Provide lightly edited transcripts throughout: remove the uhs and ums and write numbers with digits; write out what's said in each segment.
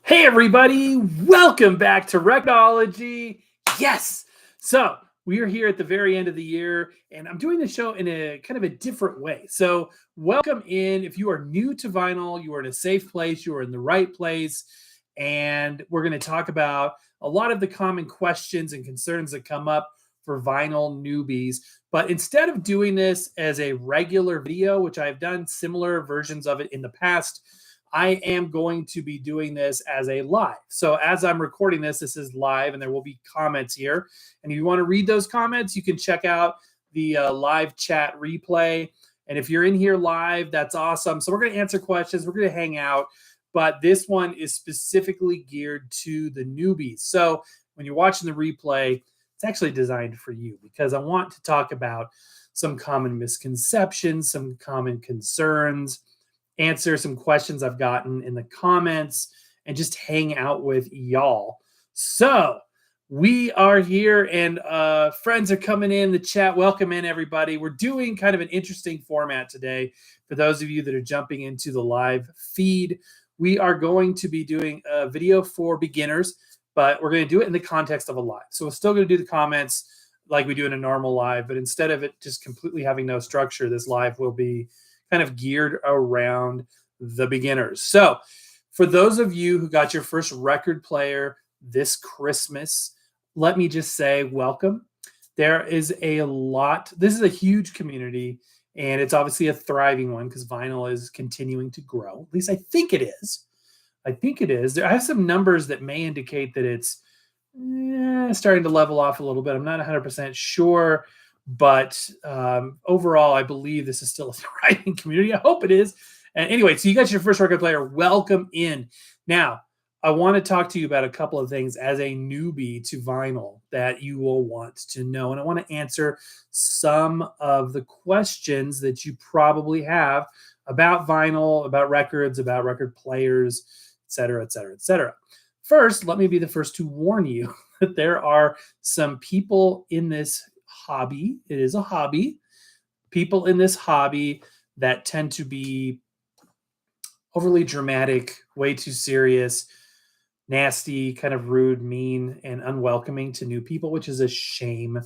Hey everybody, welcome back to Record-ology. Yes. So we are here at the very end of the year, and I'm doing the show in a kind of a different way. So welcome in. If you are new to vinyl, you are in a safe place, you are in the right place. And we're going to talk about a lot of the common questions and concerns that come up for vinyl newbies. But instead of doing this as a regular video, which I've done similar versions of it in the past, I am going to be doing this as a live. So as I'm recording this, this is live and there will be comments here. And if you want to read those comments, you can check out the live chat replay. And if you're in here live, that's awesome. So we're going to answer questions. We're going to hang out. But this one is specifically geared to the newbies. So when you're watching the replay, it's actually designed for you because I want to talk about some common misconceptions, some common concerns, answer some questions I've gotten in the comments, and just hang out with y'all. So we are here, and friends are coming in the chat. Welcome in, everybody. We're doing kind of an interesting format today. For those of you that are jumping into the live feed, we are going to be doing a video for beginners, but we're going to do it in the context of a live. So we're still going to do the comments like we do in a normal live, but instead of it just completely having no structure, this live will be kind of geared around the beginners. So for those of you who got your first record player this Christmas, let me just say welcome. There is a lot. This is a huge community, and it's obviously a thriving one because vinyl is continuing to grow. At least I think it is. I think it is. I have some numbers that may indicate that it's starting to level off a little bit. I'm not 100% sure. But overall, I believe this is still a thriving community. I hope it is. And anyway, so you got your first record player. Welcome in. Now, I want to talk to you about a couple of things as a newbie to vinyl that you will want to know. And I want to answer some of the questions that you probably have about vinyl, about records, about record players, et cetera, et cetera, et cetera. First, let me be the first to warn you that there are some people in this hobby. It is a hobby. People in this hobby that tend to be overly dramatic, way too serious, nasty, kind of rude, mean, and unwelcoming to new people, which is a shame.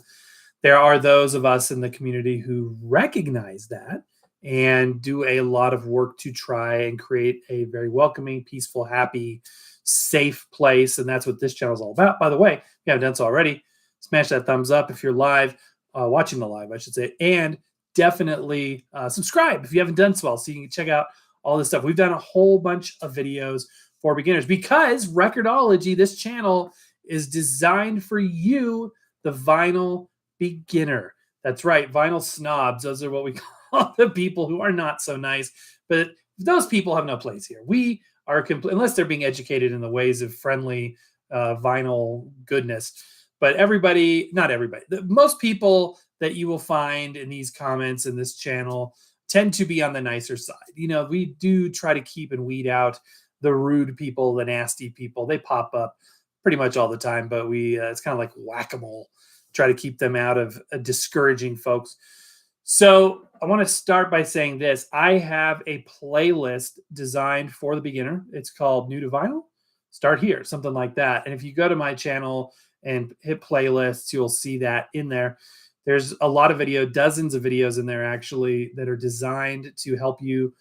There are those of us in the community who recognize that and do a lot of work to try and create a very welcoming, peaceful, happy, safe place. And that's what this channel is all about. By the way, if you haven't done so already, smash that thumbs up if you're live, watching the live, I should say, and definitely subscribe if you haven't done so, so you can check out all this stuff. We've done a whole bunch of videos for beginners because Record-ology, this channel, is designed for you, the vinyl beginner. That's right, vinyl snobs. Those are what we call the people who are not so nice, but those people have no place here. We are unless they're being educated in the ways of friendly vinyl goodness. But everybody, not everybody, most people that you will find in these comments in this channel tend to be on the nicer side. You know, we do try to keep and weed out the rude people, the nasty people. They pop up pretty much all the time, but it's kind of like whack-a-mole. Try to keep them out of discouraging folks. So I want to start by saying this. I have a playlist designed for the beginner. It's called New to Vinyl. Start here, something like that. And if you go to my channel and hit playlists, you'll see that in there. There's a lot of dozens of videos in there actually that are designed to help you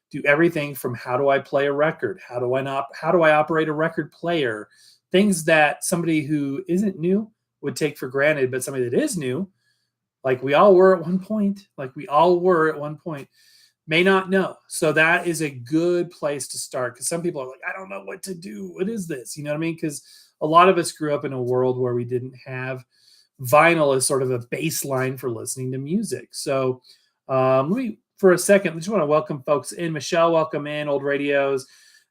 do everything from how do I play a record? How do I operate a record player? Things that somebody who isn't new would take for granted, but somebody that is new, like we all were at one point, may not know. So that is a good place to start because some people are like, I don't know what to do. What is this? You know what I mean? Because a lot of us grew up in a world where we didn't have vinyl as sort of a baseline for listening to music. So for a second, I just want to welcome folks in. Michelle, welcome in, Old Radios.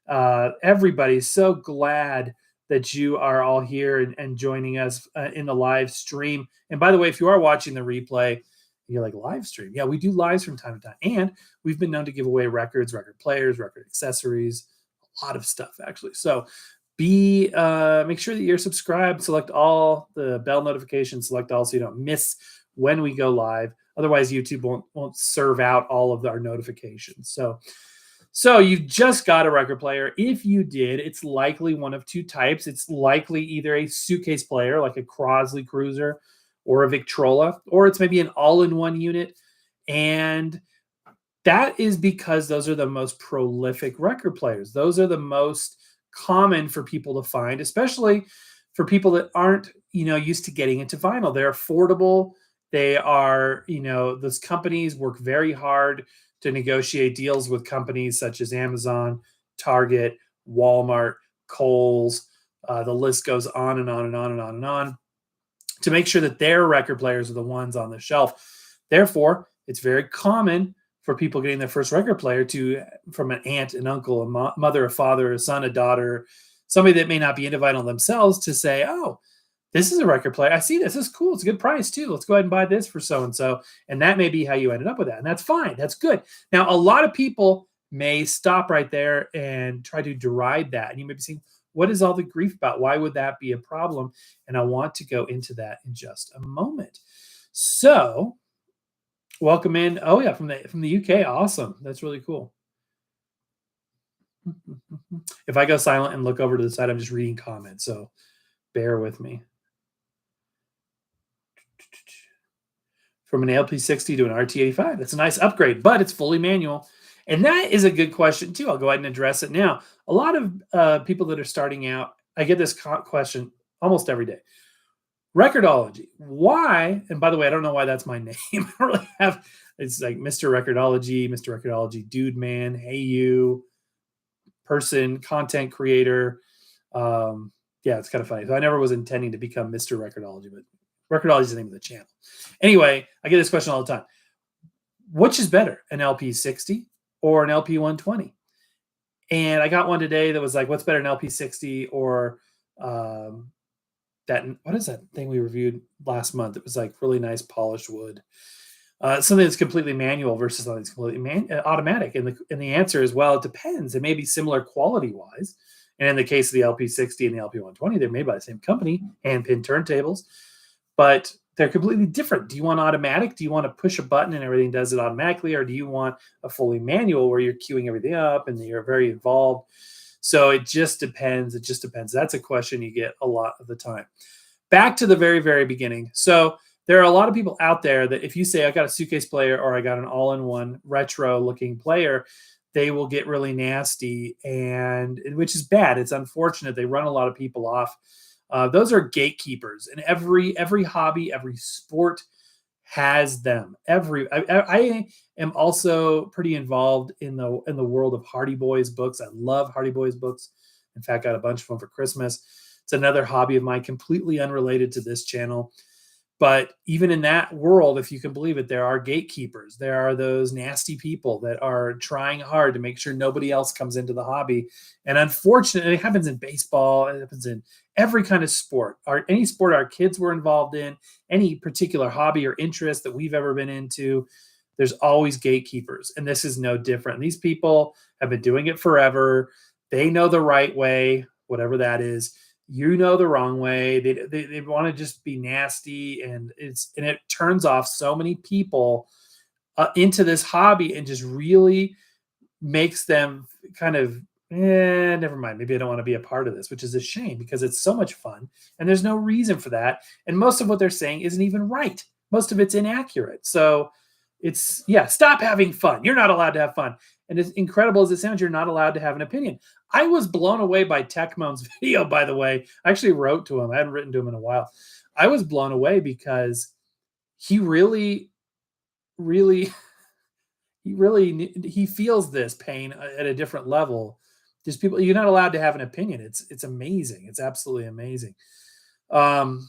Everybody's so glad that you are all here and joining us in the live stream. And by the way, if you are watching the replay, you're like, live stream? Yeah, we do lives from time to time. And we've been known to give away records, record players, record accessories, a lot of stuff, actually. So make sure that you're subscribed, select all the bell notifications, select all so you don't miss when we go live. Otherwise, YouTube won't serve out all of our notifications. So So you've just got a record player. If you did, it's likely one of two types. It's likely either a suitcase player, like a Crosley Cruiser or a Victrola, or it's maybe an all-in-one unit. And that is because those are the most prolific record players. Those are the most common for people to find, especially for people that aren't, used to getting into vinyl. They're affordable. They are, those companies work very hard to negotiate deals with companies such as Amazon, Target, Walmart, Kohl's. The list goes on and on and on and on and on to make sure that their record players are the ones on the shelf. Therefore, it's very common for people getting their first record player from an aunt, an uncle, a mother, a father, a son, a daughter, somebody that may not be into vinyl themselves, to say, oh, this is a record player. I see this. This is cool. It's a good price too. Let's go ahead and buy this for so-and-so. And that may be how you ended up with that. And that's fine. That's good. Now, a lot of people may stop right there and try to deride that. And you may be saying, what is all the grief about? Why would that be a problem? And I want to go into that in just a moment. So welcome in. Oh yeah, from the UK. Awesome. That's really cool. If I go silent and look over to the side, I'm just reading comments. So bear with me. From an LP60 to an RT85. That's a nice upgrade, but it's fully manual. And that is a good question too. I'll go ahead and address it now. A lot of people that are starting out, I get this question almost every day. Record-ology. Why? And by the way, I don't know why that's my name. I don't really have, it's like Mr. Record-ology, Mr. Record-ology, dude, man, hey you, person, content creator. Yeah, it's kind of funny. So I never was intending to become Mr. Record-ology, but Record-ology is the name of the channel. Anyway, I get this question all the time. Which is better, an LP60 or an LP120? And I got one today that was like, what's better, an LP60 or what is that thing we reviewed last month? It was like really nice polished wood. Something that's completely manual versus something that's completely automatic. And the answer is, well, it depends. It may be similar quality-wise. And in the case of the LP60 and the LP120, they're made by the same company, hand-pin turntables, but they're completely different. Do you want automatic? Do you want to push a button and everything does it automatically? Or do you want a fully manual where you're queuing everything up and you're very involved? So it just depends. It just depends. That's a question you get a lot of the time. Back to the very, very beginning. So there are a lot of people out there that if you say, I got a suitcase player or I got an all-in-one retro-looking player, they will get really nasty, and which is bad. It's unfortunate. They run a lot of people off. Those are gatekeepers, and every hobby, every sport has them. I am also pretty involved in the world of Hardy Boys books. I love Hardy Boys books. In fact, got a bunch of them for Christmas. It's another hobby of mine, completely unrelated to this channel. But even in that world, if you can believe it, there are gatekeepers. There are those nasty people that are trying hard to make sure nobody else comes into the hobby. And unfortunately, it happens in baseball. It happens in every kind of sport. Any sport our kids were involved in, any particular hobby or interest that we've ever been into, there's always gatekeepers. And this is no different. These people have been doing it forever. They know the right way, whatever that is. You know the wrong way. They want to just be nasty, and it turns off so many people into this hobby, and just really makes them kind of never mind. Maybe I don't want to be a part of this, which is a shame because it's so much fun, and there's no reason for that. And most of what they're saying isn't even right. Most of it's inaccurate. So stop having fun. You're not allowed to have fun. And as incredible as it sounds, you're not allowed to have an opinion. I was blown away by Techmoan's video, by the way. I actually wrote to him. I hadn't written to him in a while. I was blown away because he really, really, he feels this pain at a different level. There's people, you're not allowed to have an opinion. It's amazing. It's absolutely amazing. And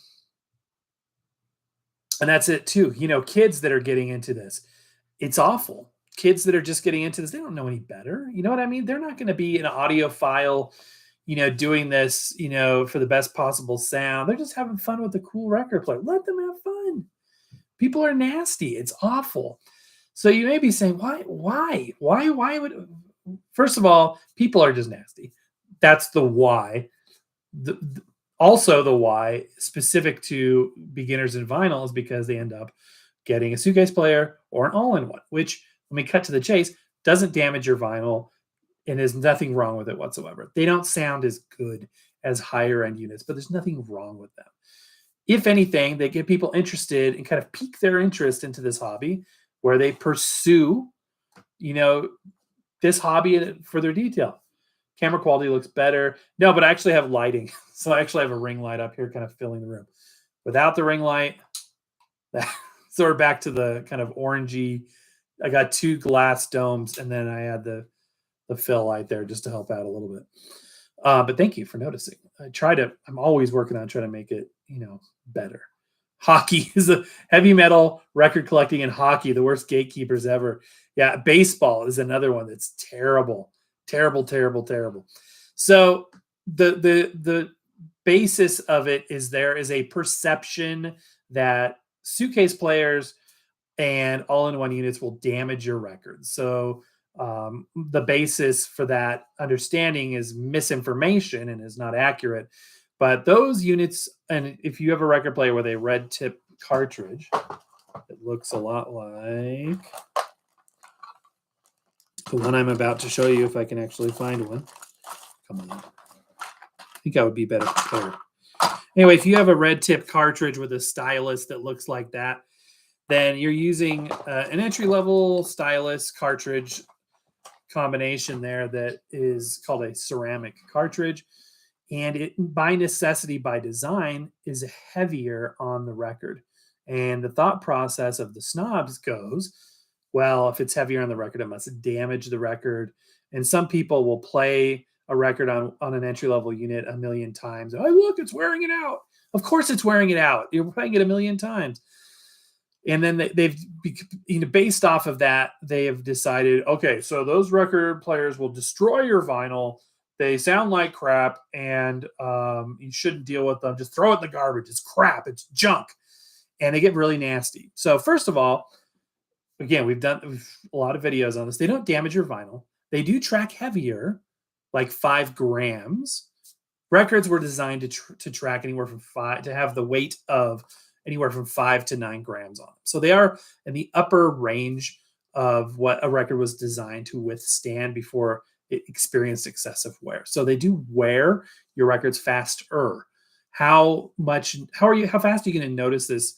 that's it too. Kids that are getting into this, it's awful. Kids that are just getting into this, they don't know any better. You know what I mean? They're not going to be an audiophile, doing this, for the best possible sound. They're just having fun with the cool record player. Let them have fun. People are nasty. It's awful. So you may be saying, why would, first of all, people are just nasty. That's the why. Also the why specific to beginners in vinyl is because they end up getting a suitcase player or an all-in-one, which, let me cut to the chase, doesn't damage your vinyl. and there's nothing wrong with it whatsoever. They don't sound as good as higher end units, but there's nothing wrong with them. If anything, they get people interested and kind of pique their interest into this hobby where they pursue, this hobby in further detail. Camera quality looks better. No, but I actually have lighting. So I actually have a ring light up here kind of filling the room. Without the ring light, so we're back to the kind of orangey. I got 2 glass domes, and then I had the fill light there just to help out a little bit. But thank you for noticing. I'm always working on trying to make it, better. Hockey is a heavy metal, record collecting, and hockey, the worst gatekeepers ever. Yeah, baseball is another one that's terrible. Terrible, terrible, terrible. So the basis of it is there is a perception that suitcase players and all-in-one units will damage your records. So the basis for that understanding is misinformation and is not accurate. But those units, and if you have a record player with a red tip cartridge, it looks a lot like the one I'm about to show you, if I can actually find one. Come on. I think I would be better prepared. Anyway, if you have a red tip cartridge with a stylus that looks like that, then you're using an entry-level stylus cartridge combination there that is called a ceramic cartridge. And it, by necessity, by design, is heavier on the record. And the thought process of the snobs goes, well, if it's heavier on the record, it must damage the record. And some people will play a record on an entry-level unit a million times. Oh, look, it's wearing it out. Of course it's wearing it out. You're playing it a million times. And then they've, based off of that, they have decided, okay, so those record players will destroy your vinyl. They sound like crap, and you shouldn't deal with them. Just throw it in the garbage. It's crap. It's junk. And they get really nasty. So first of all, again, we've done a lot of videos on this. They don't damage your vinyl. They do track heavier, like 5 grams. Records were designed to track anywhere from 5, to have the weight of anywhere from 5 to 9 grams on them. So they are in the upper range of what a record was designed to withstand before it experienced excessive wear. So they do wear your records faster. How fast are you going to notice this?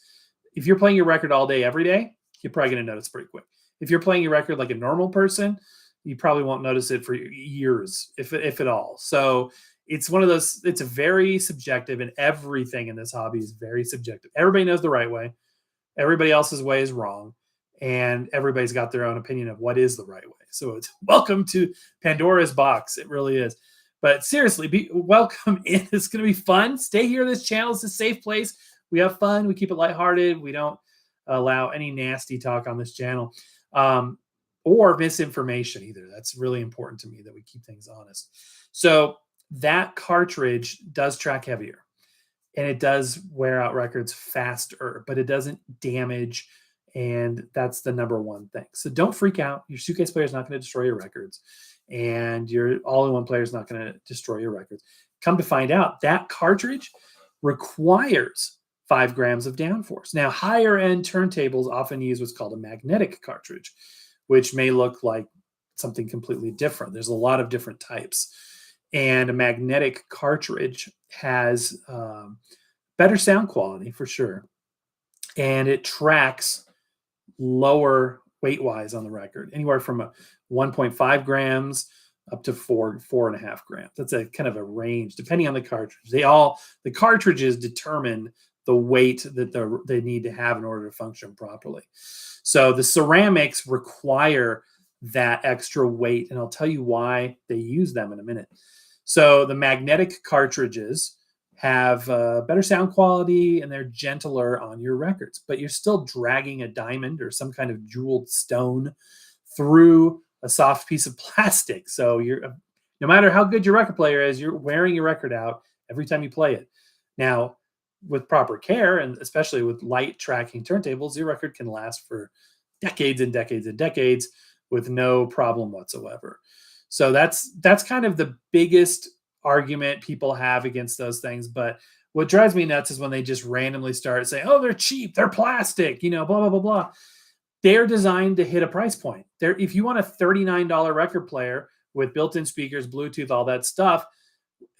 If you're playing your record all day, every day, you're probably going to notice pretty quick. If you're playing your record like a normal person, you probably won't notice it for years, if at all. So it's one of those, it's very subjective, and everything in this hobby is very subjective. Everybody knows the right way. Everybody else's way is wrong. And everybody's got their own opinion of what is the right way. So it's welcome to Pandora's box. It really is. But seriously, welcome in. It's going to be fun. Stay here. This channel is a safe place. We have fun. We keep it lighthearted. We don't allow any nasty talk on this channel or misinformation either. That's really important to me, that we keep things honest. So that cartridge does track heavier, and it does wear out records faster, but it doesn't damage. And that's the number one thing. So don't freak out. Your suitcase player is not going to destroy your records, and your all-in-one player is not going to destroy your records. Come to find out, that cartridge requires 5 grams of downforce. Now, higher-end turntables often use what's called a magnetic cartridge, which may look like something completely different. There's a lot of different types. And a magnetic cartridge has better sound quality for sure. And it tracks lower weight-wise on the record, anywhere from 1.5 grams up to 4.5 grams. That's a kind of a range, depending on the cartridge. The cartridges determine the weight that they need to have in order to function properly. So the ceramics require that extra weight, and I'll tell you why they use them in a minute. So the magnetic cartridges have better sound quality, and they're gentler on your records, but you're still dragging a diamond or some kind of jeweled stone through a soft piece of plastic. So no matter how good your record player is, you're wearing your record out every time you play it. Now, with proper care, and especially with light tracking turntables, your record can last for decades and decades and decades with no problem whatsoever. So that's kind of the biggest argument people have against those things. But what drives me nuts is when they just randomly start saying, oh, they're cheap, they're plastic, blah, blah, blah, blah. They're designed to hit a price point. If you want a $39 record player with built-in speakers, Bluetooth, all that stuff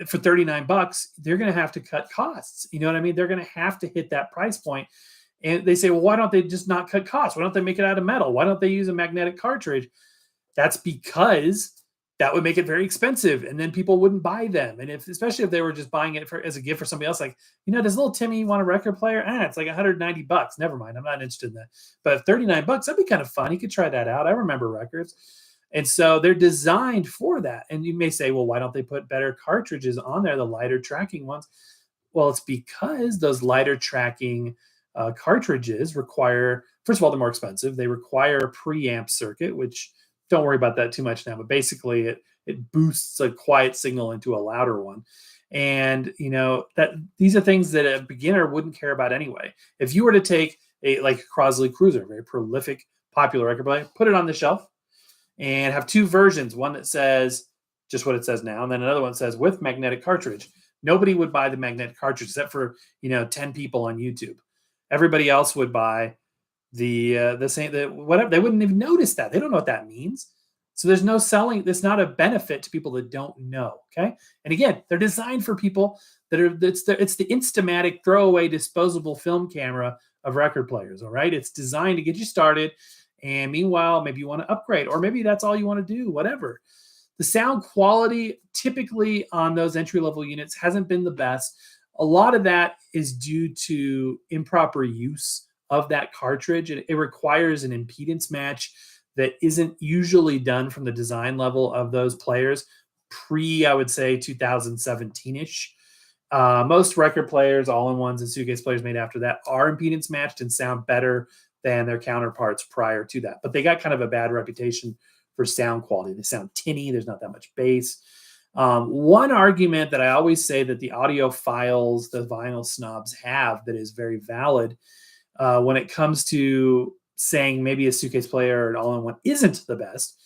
for 39 bucks, they're going to have to cut costs. You know what I mean? They're going to have to hit that price point. And they say, well, why don't they just not cut costs? Why don't they make it out of metal? Why don't they use a magnetic cartridge? That's because that would make it very expensive, and then people wouldn't buy them. And especially if they were just buying it as a gift for somebody else, like, does little Timmy want a record player? It's like 190 bucks. Never mind. I'm not interested in that. But 39 bucks, that'd be kind of fun. He could try that out. I remember records. And so they're designed for that. And you may say, well, why don't they put better cartridges on there, the lighter tracking ones? Well, it's because those lighter tracking cartridges require, first of all, they're more expensive. They require a preamp circuit, which don't worry about that too much now, but basically it boosts a quiet signal into a louder one. And that these are things that a beginner wouldn't care about anyway. If you were to take a Crosley Cruiser, a very prolific, popular record player, put it on the shelf and have two versions, one that says just what it says now, and then another one that says with magnetic cartridge, nobody would buy the magnetic cartridge except for 10 people on YouTube. Everybody else would buy the same, whatever. They wouldn't even notice that. They don't know what that means. So there's no selling. There's not a benefit to people that don't know. Okay. And again, they're designed for people that are, it's the Instamatic throwaway disposable film camera of record players. All right. It's designed to get you started. And meanwhile, maybe you want to upgrade, or maybe that's all you want to do, whatever. The sound quality typically on those entry-level units hasn't been the best. A lot of that is due to improper use of that cartridge. It requires an impedance match that isn't usually done from the design level of those players I would say 2017-ish. Most record players, all-in-ones and suitcase players made after that are impedance matched and sound better than their counterparts prior to that. But they got kind of a bad reputation for sound quality. They sound tinny. There's not that much bass. One argument that I always say that the audiophiles, the vinyl snobs have that is very valid when it comes to saying maybe a suitcase player or an all-in-one isn't the best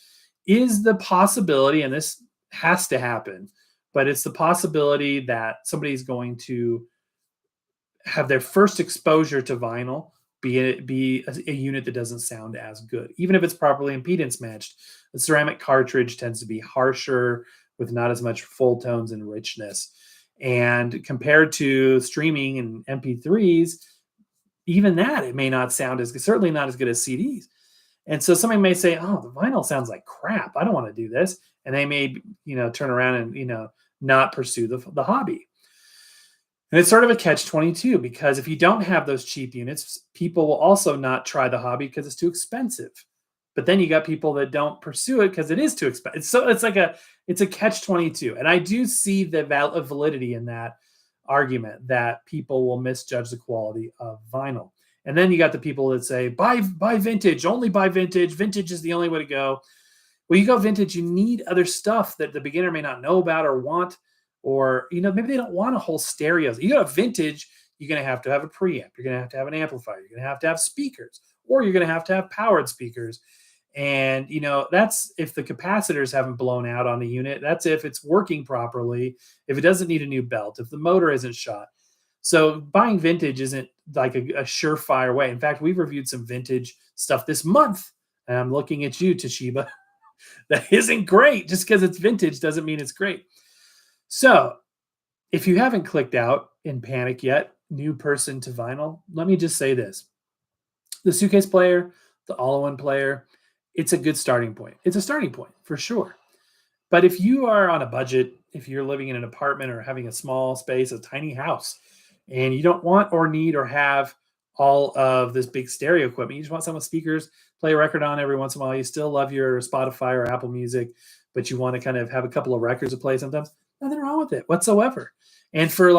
is the possibility, and this has to happen, but it's the possibility that somebody's going to have their first exposure to vinyl be a unit that doesn't sound as good, even if it's properly impedance matched. The ceramic cartridge tends to be harsher with not as much full tones and richness. And compared to streaming and MP3s, even that, it may not sound as good, certainly not as good as CDs. And so somebody may say, oh, the vinyl sounds like crap. I don't want to do this. And they may, turn around and, not pursue the hobby. And it's sort of a catch-22 because if you don't have those cheap units, people will also not try the hobby because it's too expensive. But then you got people that don't pursue it because it is too expensive. So it's a catch-22. And I do see the validity in that argument that people will misjudge the quality of vinyl. And then you got the people that say, buy vintage, only buy vintage. Vintage is the only way to go. Well, you go vintage, you need other stuff that the beginner may not know about or want, or, maybe they don't want a whole stereo. You go vintage, you're going to have a preamp. You're going to have an amplifier. You're going to have speakers, or you're going to have powered speakers. And, that's if the capacitors haven't blown out on the unit. That's if it's working properly, if it doesn't need a new belt, if the motor isn't shot. So buying vintage isn't like a surefire way. In fact, we've reviewed some vintage stuff this month, and I'm looking at you, Toshiba. That isn't great. Just because it's vintage doesn't mean it's great. So if you haven't clicked out in panic yet, new person to vinyl, let me just say this. The suitcase player, the all-in-one player, it's a good starting point. It's a starting point for sure. But if you are on a budget, if you're living in an apartment or having a small space, a tiny house, and you don't want or need or have all of this big stereo equipment, you just want some with speakers, play a record on every once in a while, you still love your Spotify or Apple Music, but you want to kind of have a couple of records to play sometimes, nothing wrong with it whatsoever. And for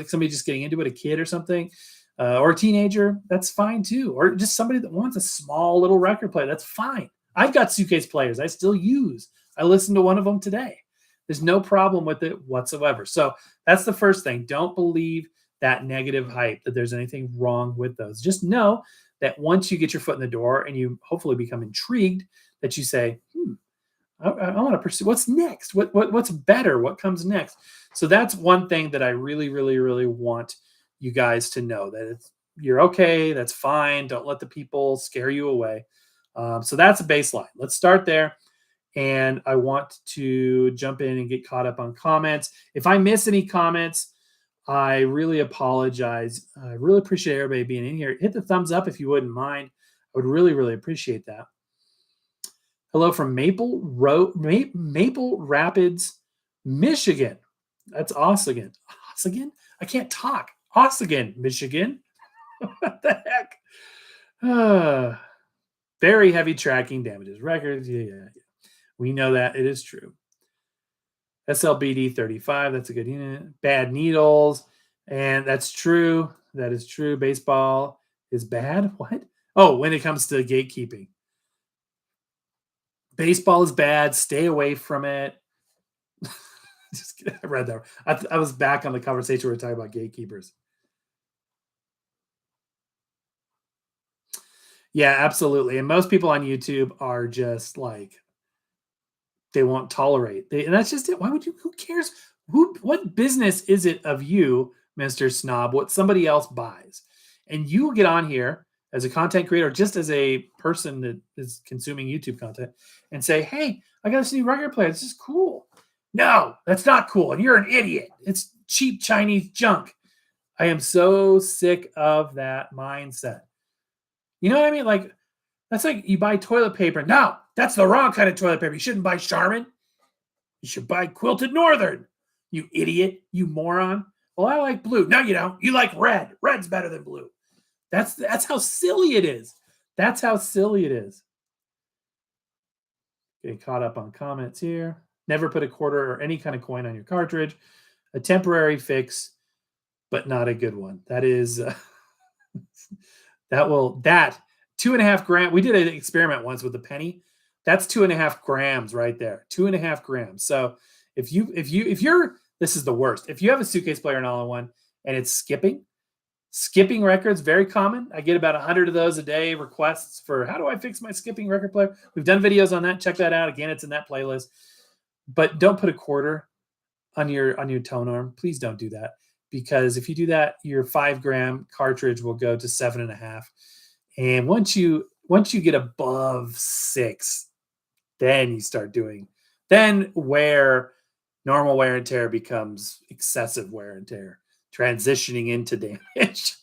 somebody just getting into it, a kid or something, or a teenager, that's fine too. Or just somebody that wants a small little record player, that's fine. I've got suitcase players I still use. I listened to one of them today. There's no problem with it whatsoever. So that's the first thing. Don't believe that negative hype that there's anything wrong with those. Just know that once you get your foot in the door and you hopefully become intrigued, that you say, I want to pursue what's next. What's better? What comes next? So that's one thing that I really, really, really want you guys to know, that you're okay. That's fine. Don't let the people scare you away. So that's a baseline. Let's start there. and I want to jump in and get caught up on comments. If I miss any comments, I really apologize. I really appreciate everybody being in here. Hit the thumbs up if you wouldn't mind. I would really, really appreciate that. Hello from Maple Rapids, Michigan. That's Ossigan. Ossigan? I can't talk. Ossigan, Michigan. What the heck? Very heavy tracking damages. Records. Yeah. We know that. It is true. SLBD 35. That's a good unit. Bad needles. And that's true. That is true. Baseball is bad. What? Oh, when it comes to gatekeeping. Baseball is bad. Stay away from it. Just kidding. I read that. I was back on the conversation we were talking about gatekeepers. Yeah, absolutely. And most people on YouTube are just like, they won't tolerate. And that's just it. Why would you? Who cares? What business is it of you, Mr. Snob, what somebody else buys? And you get on here as a content creator, just as a person that is consuming YouTube content, and say, hey, I got this new record player. This is cool. No, that's not cool. And you're an idiot. It's cheap Chinese junk. I am so sick of that mindset. You know what I mean? Like, that's like you buy toilet paper. No, that's the wrong kind of toilet paper. You shouldn't buy Charmin. You should buy Quilted Northern. You idiot. You moron. Well, I like blue. No, you don't. You like red. Red's better than blue. That's how silly it is. That's how silly it is. Getting caught up on comments here. Never put a quarter or any kind of coin on your cartridge. A temporary fix, but not a good one. That is that 2.5 grams. We did an experiment once with a penny. That's 2.5 grams right there. 2.5 grams. So if you're this is the worst. If you have a suitcase player and all-in-one and it's skipping records, very common. I get about 100 of those a day requests for how do I fix my skipping record player. We've done videos on that. Check that out. Again, it's in that playlist. But don't put a quarter on your tone arm. Please don't do that, because if you do that, your 5-gram cartridge will go to 7.5. And once you get above 6, then you start doing normal wear and tear becomes excessive wear and tear, transitioning into damage.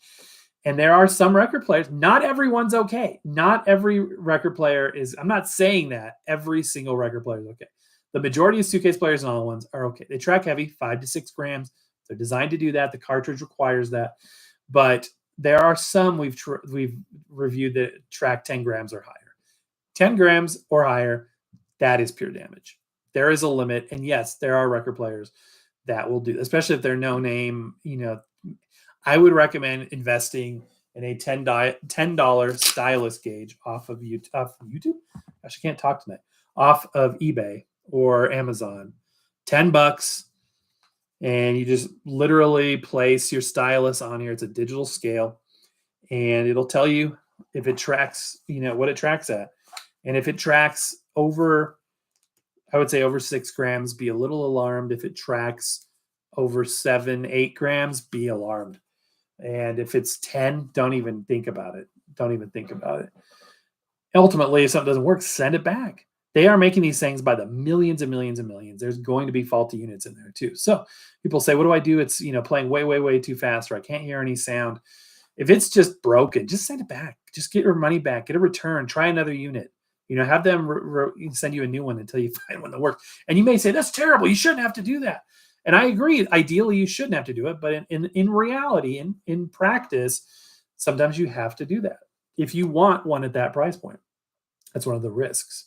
And there are some record players, not everyone's okay. Not every record player is, I'm not saying that every single record player is okay. The majority of suitcase players and all-in-ones are okay. They track heavy, 5 to 6 grams. They're designed to do that. The cartridge requires that. But there are some we've reviewed that track 10 grams or higher. 10 grams or higher, that is pure damage. There is a limit. And yes, there are record players that will do, especially if they're no name. I would recommend investing in a $10 stylus gauge off of YouTube. Gosh, I can't talk tonight. Off of eBay or Amazon. $10. And you just literally place your stylus on here. It's a digital scale, and it'll tell you if it tracks, what it tracks at. And if it tracks over, I would say over 6 grams, be a little alarmed. If it tracks over 7, 8 grams, be alarmed. And if it's 10, don't even think about it. Don't even think about it. Ultimately, if something doesn't work, send it back. They are making these things by the millions and millions and millions. There's going to be faulty units in there too. So people say, what do I do? It's, playing way, way, way too fast, or I can't hear any sound. If it's just broken, just send it back. Just get your money back. Get a return. Try another unit. Have them send you a new one until you find one that works. And you may say, that's terrible. You shouldn't have to do that. And I agree. Ideally, you shouldn't have to do it. But in reality, in practice, sometimes you have to do that if you want one at that price point. That's one of the risks.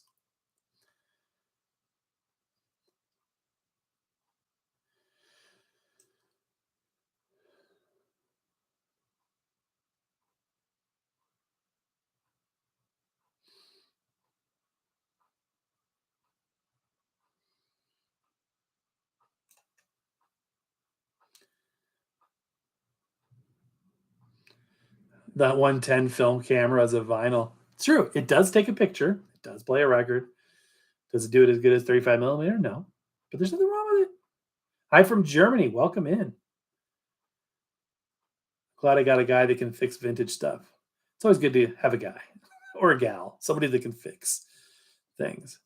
That 110 film camera as a vinyl. It's true. It does take a picture. It does play a record. Does it do it as good as 35 millimeter? No. But there's nothing wrong with it. Hi from Germany. Welcome in. Glad I got a guy that can fix vintage stuff. It's always good to have a guy or a gal, somebody that can fix things.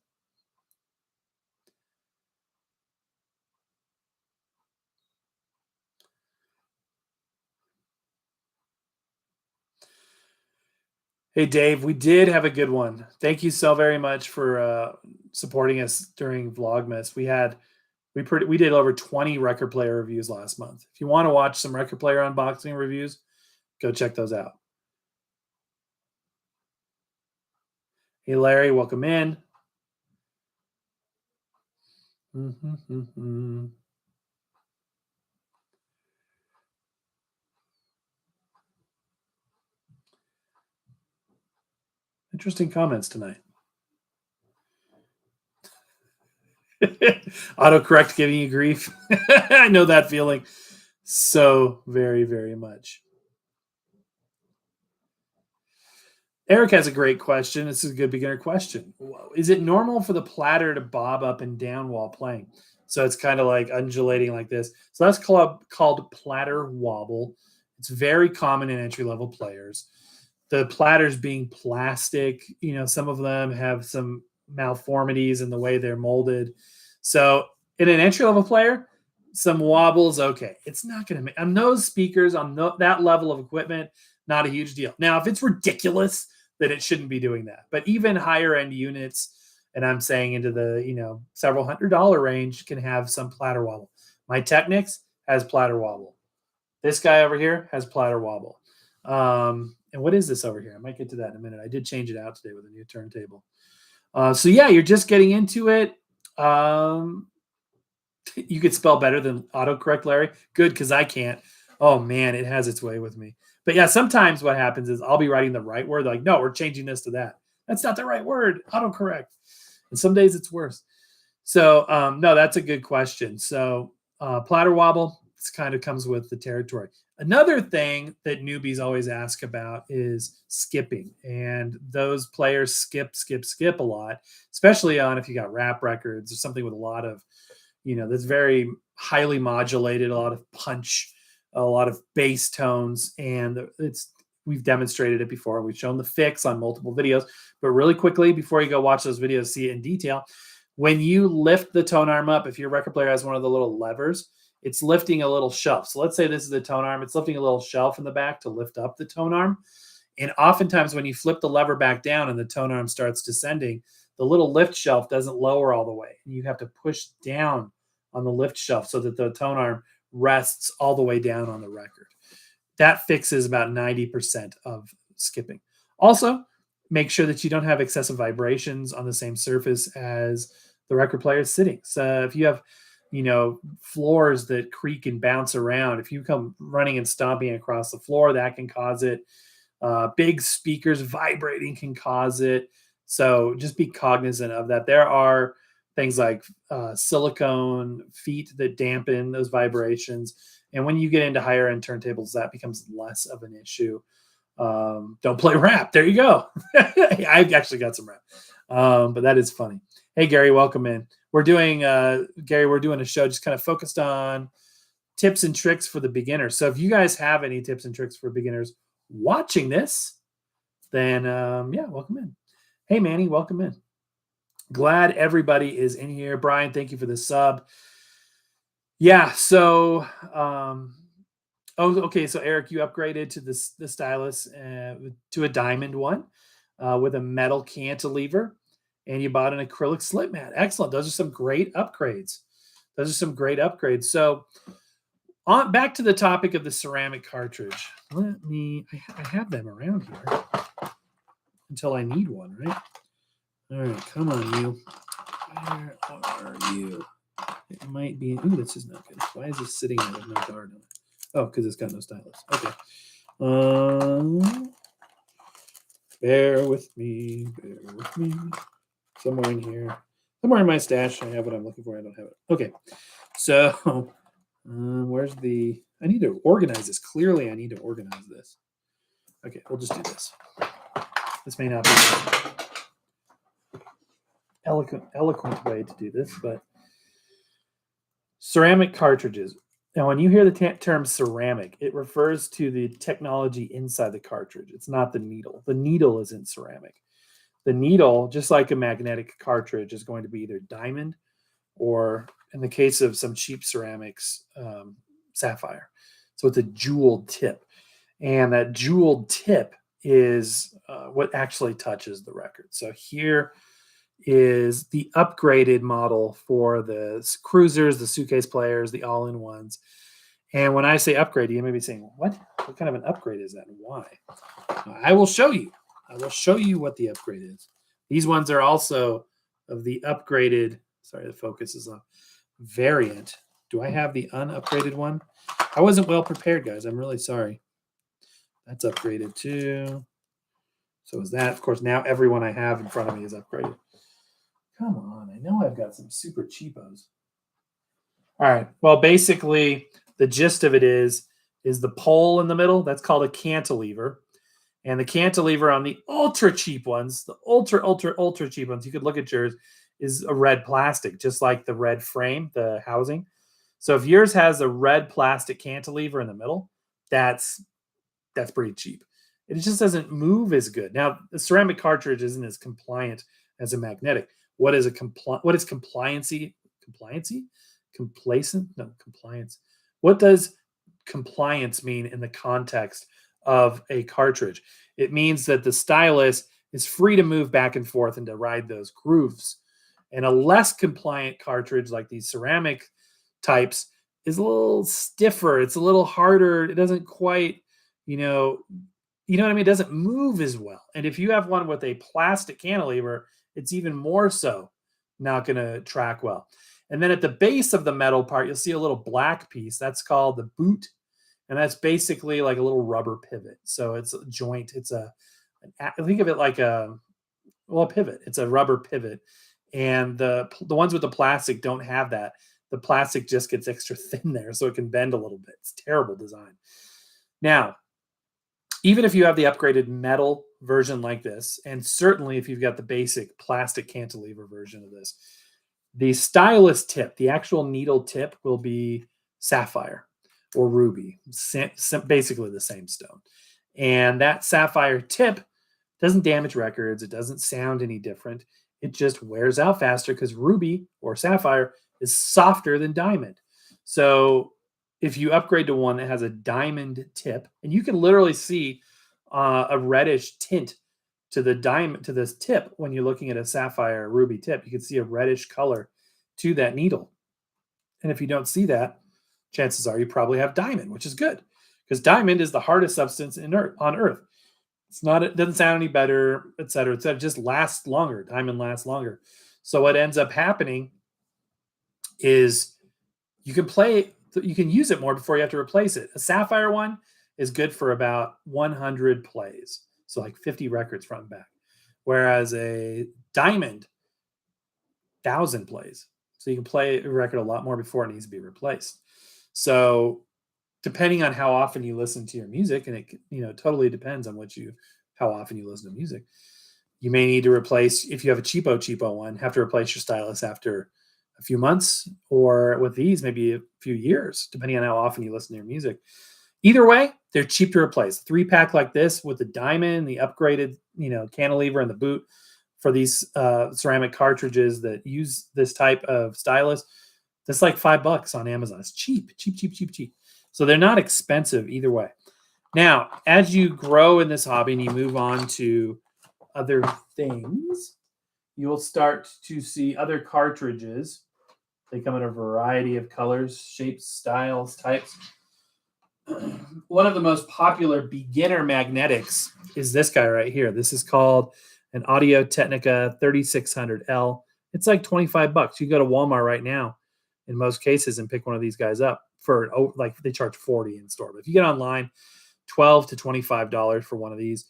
Hey, Dave, we did have a good one. Thank you so very much for supporting us during Vlogmas. We did over 20 record player reviews last month. If you want to watch some record player unboxing reviews, go check those out. Hey, Larry, welcome in. Interesting comments tonight. Autocorrect giving you grief. I know that feeling so very, very much. Eric has a great question. This is a good beginner question. Is it normal for the platter to bob up and down while playing? So it's kind of like undulating like this. So that's called platter wobble. It's very common in entry level players. The platters being plastic, some of them have some malformities in the way they're molded. So in an entry level player, some wobbles, okay. It's not going to make on those speakers on that level of equipment, not a huge deal. Now, if it's ridiculous, then it shouldn't be doing that. But even higher end units, and I'm saying into the several $100 range, can have some platter wobble. My Technics has platter wobble. This guy over here has platter wobble. And what is this over here? I might get to that in a minute. I did change it out today with a new turntable. So yeah, you're just getting into it. You could spell better than autocorrect, Larry. Good, because I can't. Oh man, it has its way with me. But yeah, sometimes what happens is I'll be writing the right word. They're like, no, we're changing this to that. That's not the right word. Autocorrect. And some days it's worse. So no, that's a good question. So platter wobble, this kind of comes with the territory. Another thing that newbies always ask about is skipping. And those players skip a lot, especially on if you got rap records or something with a lot of, that's very highly modulated, a lot of punch, a lot of bass tones. And we've demonstrated it before. We've shown the fix on multiple videos. But really quickly, before you go watch those videos, see it in detail. When you lift the tone arm up, if your record player has one of the little levers, it's lifting a little shelf. So let's say this is the tone arm. It's lifting a little shelf in the back to lift up the tone arm. And oftentimes when you flip the lever back down and the tone arm starts descending, the little lift shelf doesn't lower all the way. And you have to push down on the lift shelf so that the tone arm rests all the way down on the record. That fixes about 90% of skipping. Also, make sure that you don't have excessive vibrations on the same surface as the record player is sitting. So if you have, floors that creak and bounce around, if you come running and stomping across the floor, that can cause it. Big speakers vibrating can cause it. So just be cognizant of that. There are things like silicone feet that dampen those vibrations. And when you get into higher end turntables, that becomes less of an issue. Don't play rap. There you go. I've actually got some rap. But that is funny. Hey, Gary, welcome in. We're doing a show just kind of focused on tips and tricks for the beginners. So if you guys have any tips and tricks for beginners watching this, then welcome in. Hey, Manny, welcome in. Glad everybody is in here. Brian, thank you for the sub. Yeah, so okay. So Eric, you upgraded to the stylus to a diamond one with a metal cantilever, and you bought an acrylic slip mat. Excellent. Those are some great upgrades. So back to the topic of the ceramic cartridge. I have them around here until I need one, right? All right, come on, you. Where are you? It might be. Ooh, this is not good. Why is this sitting there with no guard on it? Oh, because it's got no stylus. Okay. Bear with me. Somewhere in here. Somewhere in my stash, I have what I'm looking for. I don't have it. Okay. So, where's the... I need to organize this. Clearly, I need to organize this. Okay, we'll just do this. This may not be an eloquent way to do this, but ceramic cartridges. Now, when you hear the term ceramic, it refers to the technology inside the cartridge. It's not the needle. The needle isn't ceramic. The needle, just like a magnetic cartridge, is going to be either diamond or, in the case of some cheap ceramics, sapphire. So it's a jeweled tip. And that jeweled tip is what actually touches the record. So here is the upgraded model for the cruisers, the suitcase players, the all-in-ones. And when I say upgrade, you may be saying, what? What kind of an upgrade is that and why? I will show you. I will show you what the upgrade is. These ones are also of the upgraded, sorry, the focus is on variant. Do I have the unupgraded one? I wasn't well prepared, guys. I'm really sorry. That's upgraded too. So is that, of course, now everyone I have in front of me is upgraded. Come on, I know I've got some super cheapos. All right, well, basically, the gist of it is the pole in the middle, that's called a cantilever. And the cantilever on the ultra cheap ones, the ultra cheap ones, you could look at yours, is a red plastic, just like the red frame, the housing. So if yours has a red plastic cantilever in the middle, that's pretty cheap. It just doesn't move as good. Now, the ceramic cartridge isn't as compliant as a magnetic. What is compliancy? Compliancy? Complacent? No, compliance. What does compliance mean in the context of a cartridge? It means that the stylus is free to move back and forth and to ride those grooves. And a less compliant cartridge like these ceramic types is a little stiffer. It's a little harder. It doesn't quite, you know what I mean? It doesn't move as well. And if you have one with a plastic cantilever, it's even more so not going to track well. And then at the base of the metal part, you'll see a little black piece. That's called the boot. And that's basically like a little rubber pivot. So it's a joint. Think of it like a pivot. It's a rubber pivot. And the ones with the plastic don't have that. The plastic just gets extra thin there, so it can bend a little bit. It's terrible design. Now, even if you have the upgraded metal version like this, and certainly if you've got the basic plastic cantilever version of this, the stylus tip, the actual needle tip, will be sapphire or ruby, basically the same stone. And that sapphire tip doesn't damage records. It doesn't sound any different. It just wears out faster because ruby or sapphire is softer than diamond. So if you upgrade to one that has a diamond tip, and you can literally see a reddish tint to the diamond, to this tip, when you're looking at a sapphire ruby tip, you can see a reddish color to that needle. And if you don't see that, chances are you probably have diamond, which is good because diamond is the hardest substance on Earth. It doesn't sound any better, et cetera, et cetera. It just lasts longer. Diamond lasts longer. So what ends up happening is you can use it more before you have to replace it. A sapphire one is good for about 100 plays. So like 50 records front and back. Whereas a diamond, 1,000 plays. So you can play a record a lot more before it needs to be replaced. So depending on how often you listen to your music, and it totally depends on how often you listen to music, you may need to replace, if you have a cheapo one, have to replace your stylus after a few months, or with these, maybe a few years, depending on how often you listen to your music. Either way, they're cheap to replace. 3-pack like this with the diamond, the upgraded, cantilever and the boot for these ceramic cartridges that use this type of stylus, that's like $5 on Amazon. It's cheap. So they're not expensive either way. Now, as you grow in this hobby and you move on to other things, you will start to see other cartridges. They come in a variety of colors, shapes, styles, types. One of the most popular beginner magnetics is this guy right here. This is called an Audio-Technica 3600L. It's like $25. You go to Walmart right now in most cases and pick one of these guys up for they charge $40 in store. But if you get online, $12 to $25 for one of these.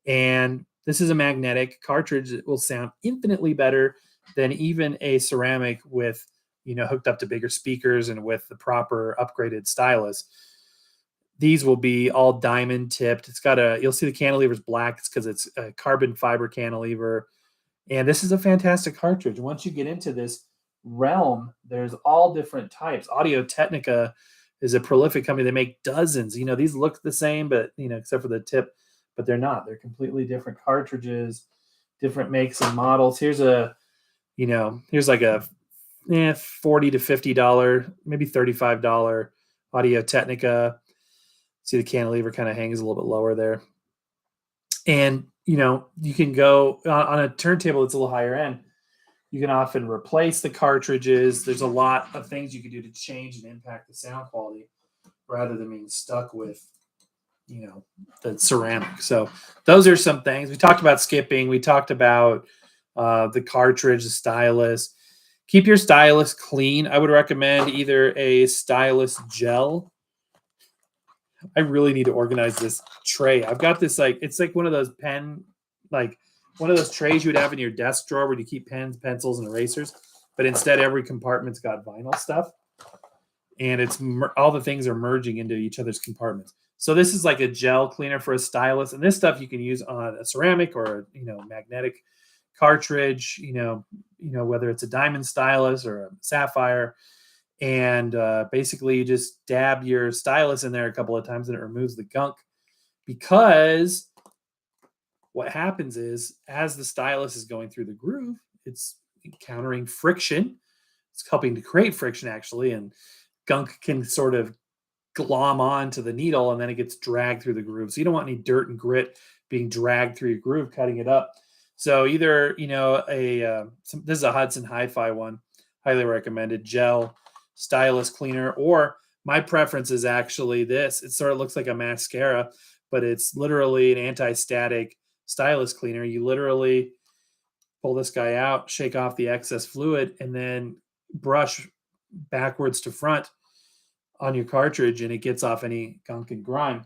And this is a magnetic cartridge that will sound infinitely better than even a ceramic with, hooked up to bigger speakers and with the proper upgraded stylus. These will be all diamond tipped. You'll see the cantilever's black. It's because it's a carbon fiber cantilever. And this is a fantastic cartridge. Once you get into this realm, there's all different types. Audio-Technica is a prolific company. They make dozens. These look the same, but, except for the tip, but they're not. They're completely different cartridges, different makes and models. Here's like a $40 to $50, maybe $35 Audio-Technica. See the cantilever kind of hangs a little bit lower there. And, you can go on a turntable that's a little higher end. You can often replace the cartridges. There's a lot of things you can do to change and impact the sound quality rather than being stuck with, the ceramic. So those are some things. We talked about skipping. We talked about the cartridge, the stylus. Keep your stylus clean. I would recommend either a stylus gel. I really need to organize this tray. I've got this it's like one of those one of those trays you would have in your desk drawer where you keep pens, pencils, and erasers. But instead, every compartment's got vinyl stuff, and all the things are merging into each other's compartments. So this is like a gel cleaner for a stylus, and this stuff you can use on a ceramic or magnetic cartridge. Whether it's a diamond stylus or a sapphire. And basically, you just dab your stylus in there a couple of times, and it removes the gunk. Because what happens is, as the stylus is going through the groove, it's encountering friction. It's helping to create friction, actually, and gunk can sort of glom onto the needle, and then it gets dragged through the groove. So you don't want any dirt and grit being dragged through your groove, cutting it up. So either this is a Hudson Hi-Fi one, highly recommended gel stylus cleaner, or my preference is actually this. It sort of looks like a mascara, but it's literally an anti-static stylus cleaner. You literally pull this guy out, shake off the excess fluid, and then brush backwards to front on your cartridge, and it gets off any gunk and grime.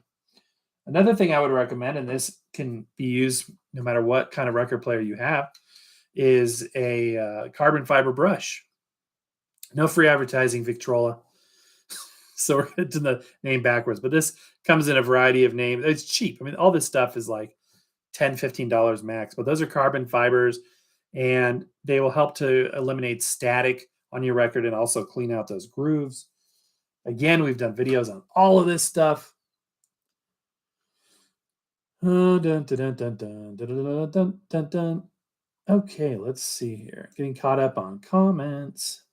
Another thing I would recommend, and this can be used no matter what kind of record player you have, is a carbon fiber brush. No free advertising, Victrola. So we're going to the name backwards, but this comes in a variety of names. It's cheap. I mean, all this stuff is like $10, $15 max, but those are carbon fibers, and they will help to eliminate static on your record and also clean out those grooves. Again, we've done videos on all of this stuff. Okay, let's see here. Getting caught up on comments.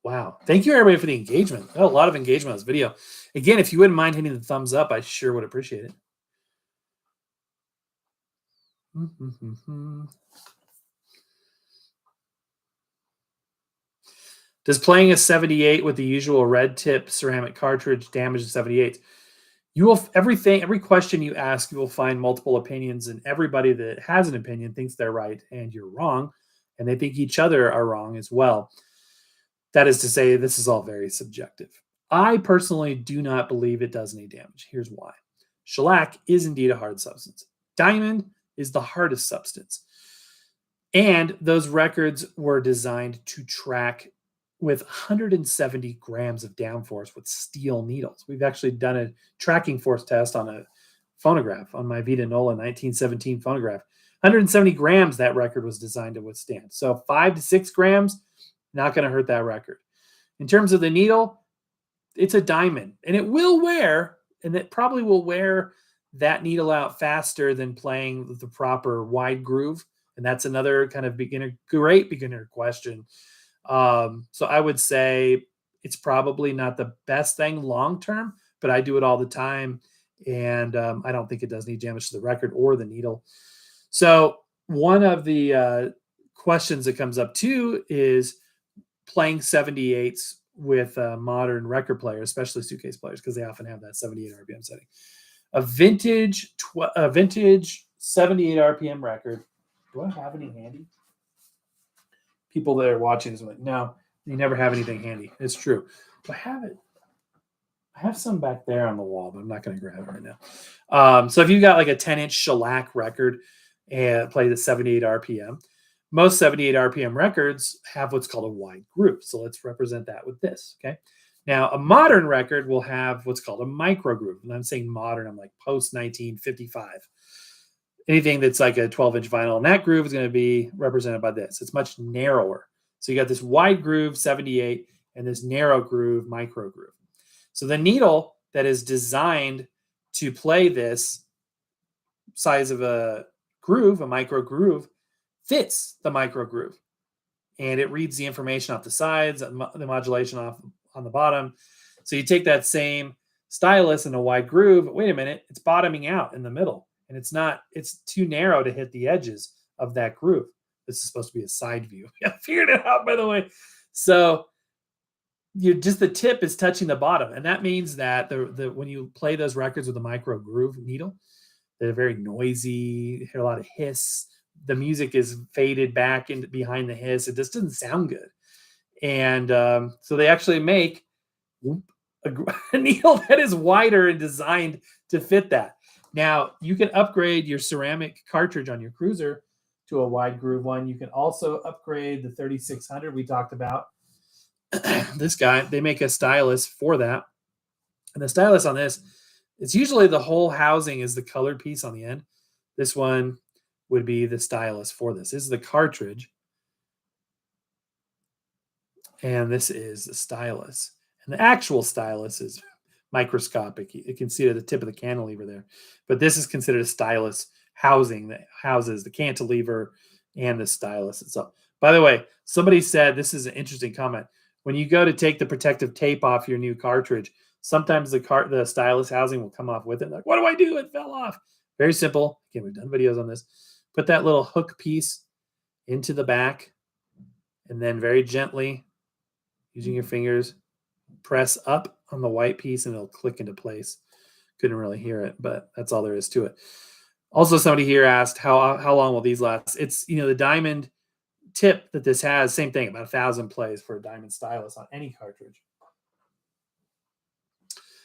Wow. Thank you, everybody, for the engagement. A lot of engagement on this video. Again, if you wouldn't mind hitting the thumbs up, I sure would appreciate it. Does playing a 78 with the usual red tip ceramic cartridge damage the 78? Every question you ask, you will find multiple opinions, and everybody that has an opinion thinks they're right and you're wrong, and they think each other are wrong as well. That is to say, this is all very subjective. I personally do not believe it does any damage. Here's why. Shellac is indeed a hard substance. Diamond is the hardest substance. And those records were designed to track with 170 grams of downforce with steel needles. We've actually done a tracking force test on a phonograph, on my Vita Nola 1917 phonograph. 170 grams that record was designed to withstand. So 5 to 6 grams, not going to hurt that record. In terms of the needle, it's a diamond, and it will wear, and it probably will wear that needle out faster than playing the proper wide groove. And that's another kind of great beginner question. So I would say it's probably not the best thing long-term, but I do it all the time. And I don't think it does any damage to the record or the needle. So one of the questions that comes up too is playing 78s with modern record players, especially suitcase players, because they often have that 78 RPM setting. A vintage 78 RPM record. Do I have any handy? People that are watching this are like, no, you never have anything handy. It's true. But I have it. I have some back there on the wall, but I'm not going to grab it right now. So if you've got like a 10-inch shellac record and play the 78 RPM, most 78 RPM records have what's called a wide groove. So let's represent that with this, okay? Now, a modern record will have what's called a micro groove. And I'm saying modern, I'm like post-1955. Anything that's like a 12-inch vinyl, and that groove is going to be represented by this. It's much narrower. So you got this wide groove, 78, and this narrow groove, micro groove. So the needle that is designed to play this size of a groove, a micro groove, fits the micro groove. And it reads the information off the sides, the modulation off on the bottom. So you take that same stylus in a wide groove. Wait a minute, it's bottoming out in the middle. and it's too narrow to hit the edges of that groove. This is supposed to be a side view. I figured it out, by the way. So the tip is touching the bottom, and that means that the when you play those records with a micro groove needle, they're very noisy. You hear a lot of hiss. The music is faded back into behind the hiss. It just doesn't sound good. And so they actually make a needle that is wider and designed to fit that. Now, you can upgrade your ceramic cartridge on your cruiser to a wide groove one. You can also upgrade the 3600 we talked about. This guy, they make a stylus for that. And the stylus on this, it's usually the whole housing is the colored piece on the end. This one would be the stylus for this. This is the cartridge. And this is the stylus. And the actual stylus is microscopic. You can see it at the tip of the cantilever there. But this is considered a stylus housing that houses the cantilever and the stylus itself. By the way, somebody said, this is an interesting comment. When you go to take the protective tape off your new cartridge, sometimes the stylus housing will come off with it. Like, what do I do? It fell off. Very simple. Again, we've done videos on this. Put that little hook piece into the back, and then very gently, using your fingers, press up on the white piece, and it'll click into place. Couldn't really hear it, but that's all there is to it. Also, somebody here asked, how long will these last? It's, the diamond tip that this has, same thing, about 1,000 plays for a diamond stylus on any cartridge.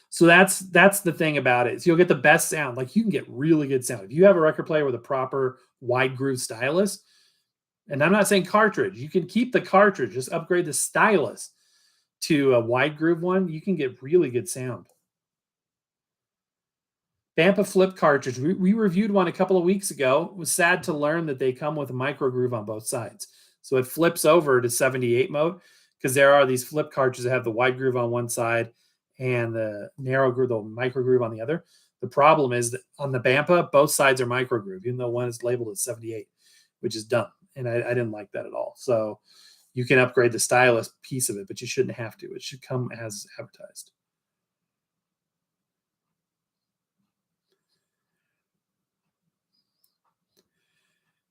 So that's the thing about it. So you'll get the best sound. Like, you can get really good sound. If you have a record player with a proper wide groove stylus, and I'm not saying cartridge, you can keep the cartridge, just upgrade the stylus to a wide groove one, you can get really good sound. Bampa flip cartridge. We reviewed one a couple of weeks ago. It was sad to learn that they come with a micro groove on both sides. So it flips over to 78 mode, because there are these flip cartridges that have the wide groove on one side and the narrow groove, the micro groove on the other. The problem is that on the Bampa, both sides are micro groove, even though one is labeled as 78, which is dumb. And I didn't like that at all. So you can upgrade the stylus piece of it, but you shouldn't have to. It should come as advertised.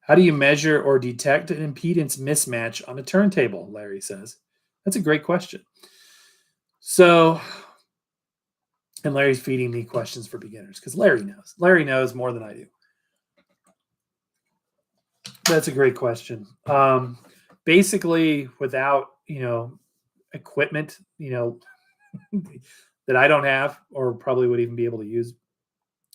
How do you measure or detect an impedance mismatch on a turntable? Larry says. That's a great question. So, and Larry's feeding me questions for beginners because Larry knows. Larry knows more than I do. That's a great question. Basically, without, equipment, that I don't have or probably would even be able to use,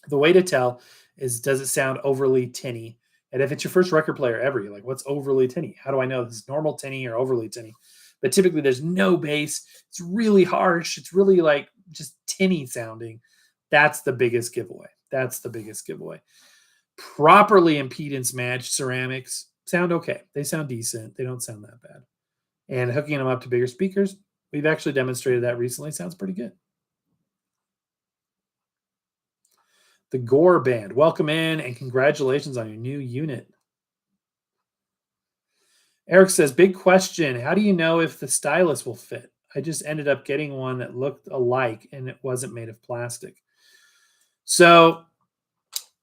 the way to tell is, does it sound overly tinny? And if it's your first record player ever, you're like, what's overly tinny? How do I know this is normal tinny or overly tinny? But typically there's no bass. It's really harsh. It's really like just tinny sounding. That's the biggest giveaway. Properly impedance matched ceramics sound okay. They sound decent. They don't sound that bad. And hooking them up to bigger speakers, we've actually demonstrated that recently. Sounds pretty good. The Gore Band, welcome in and congratulations on your new unit. Eric says, big question. How do you know if the stylus will fit? I just ended up getting one that looked alike and it wasn't made of plastic. So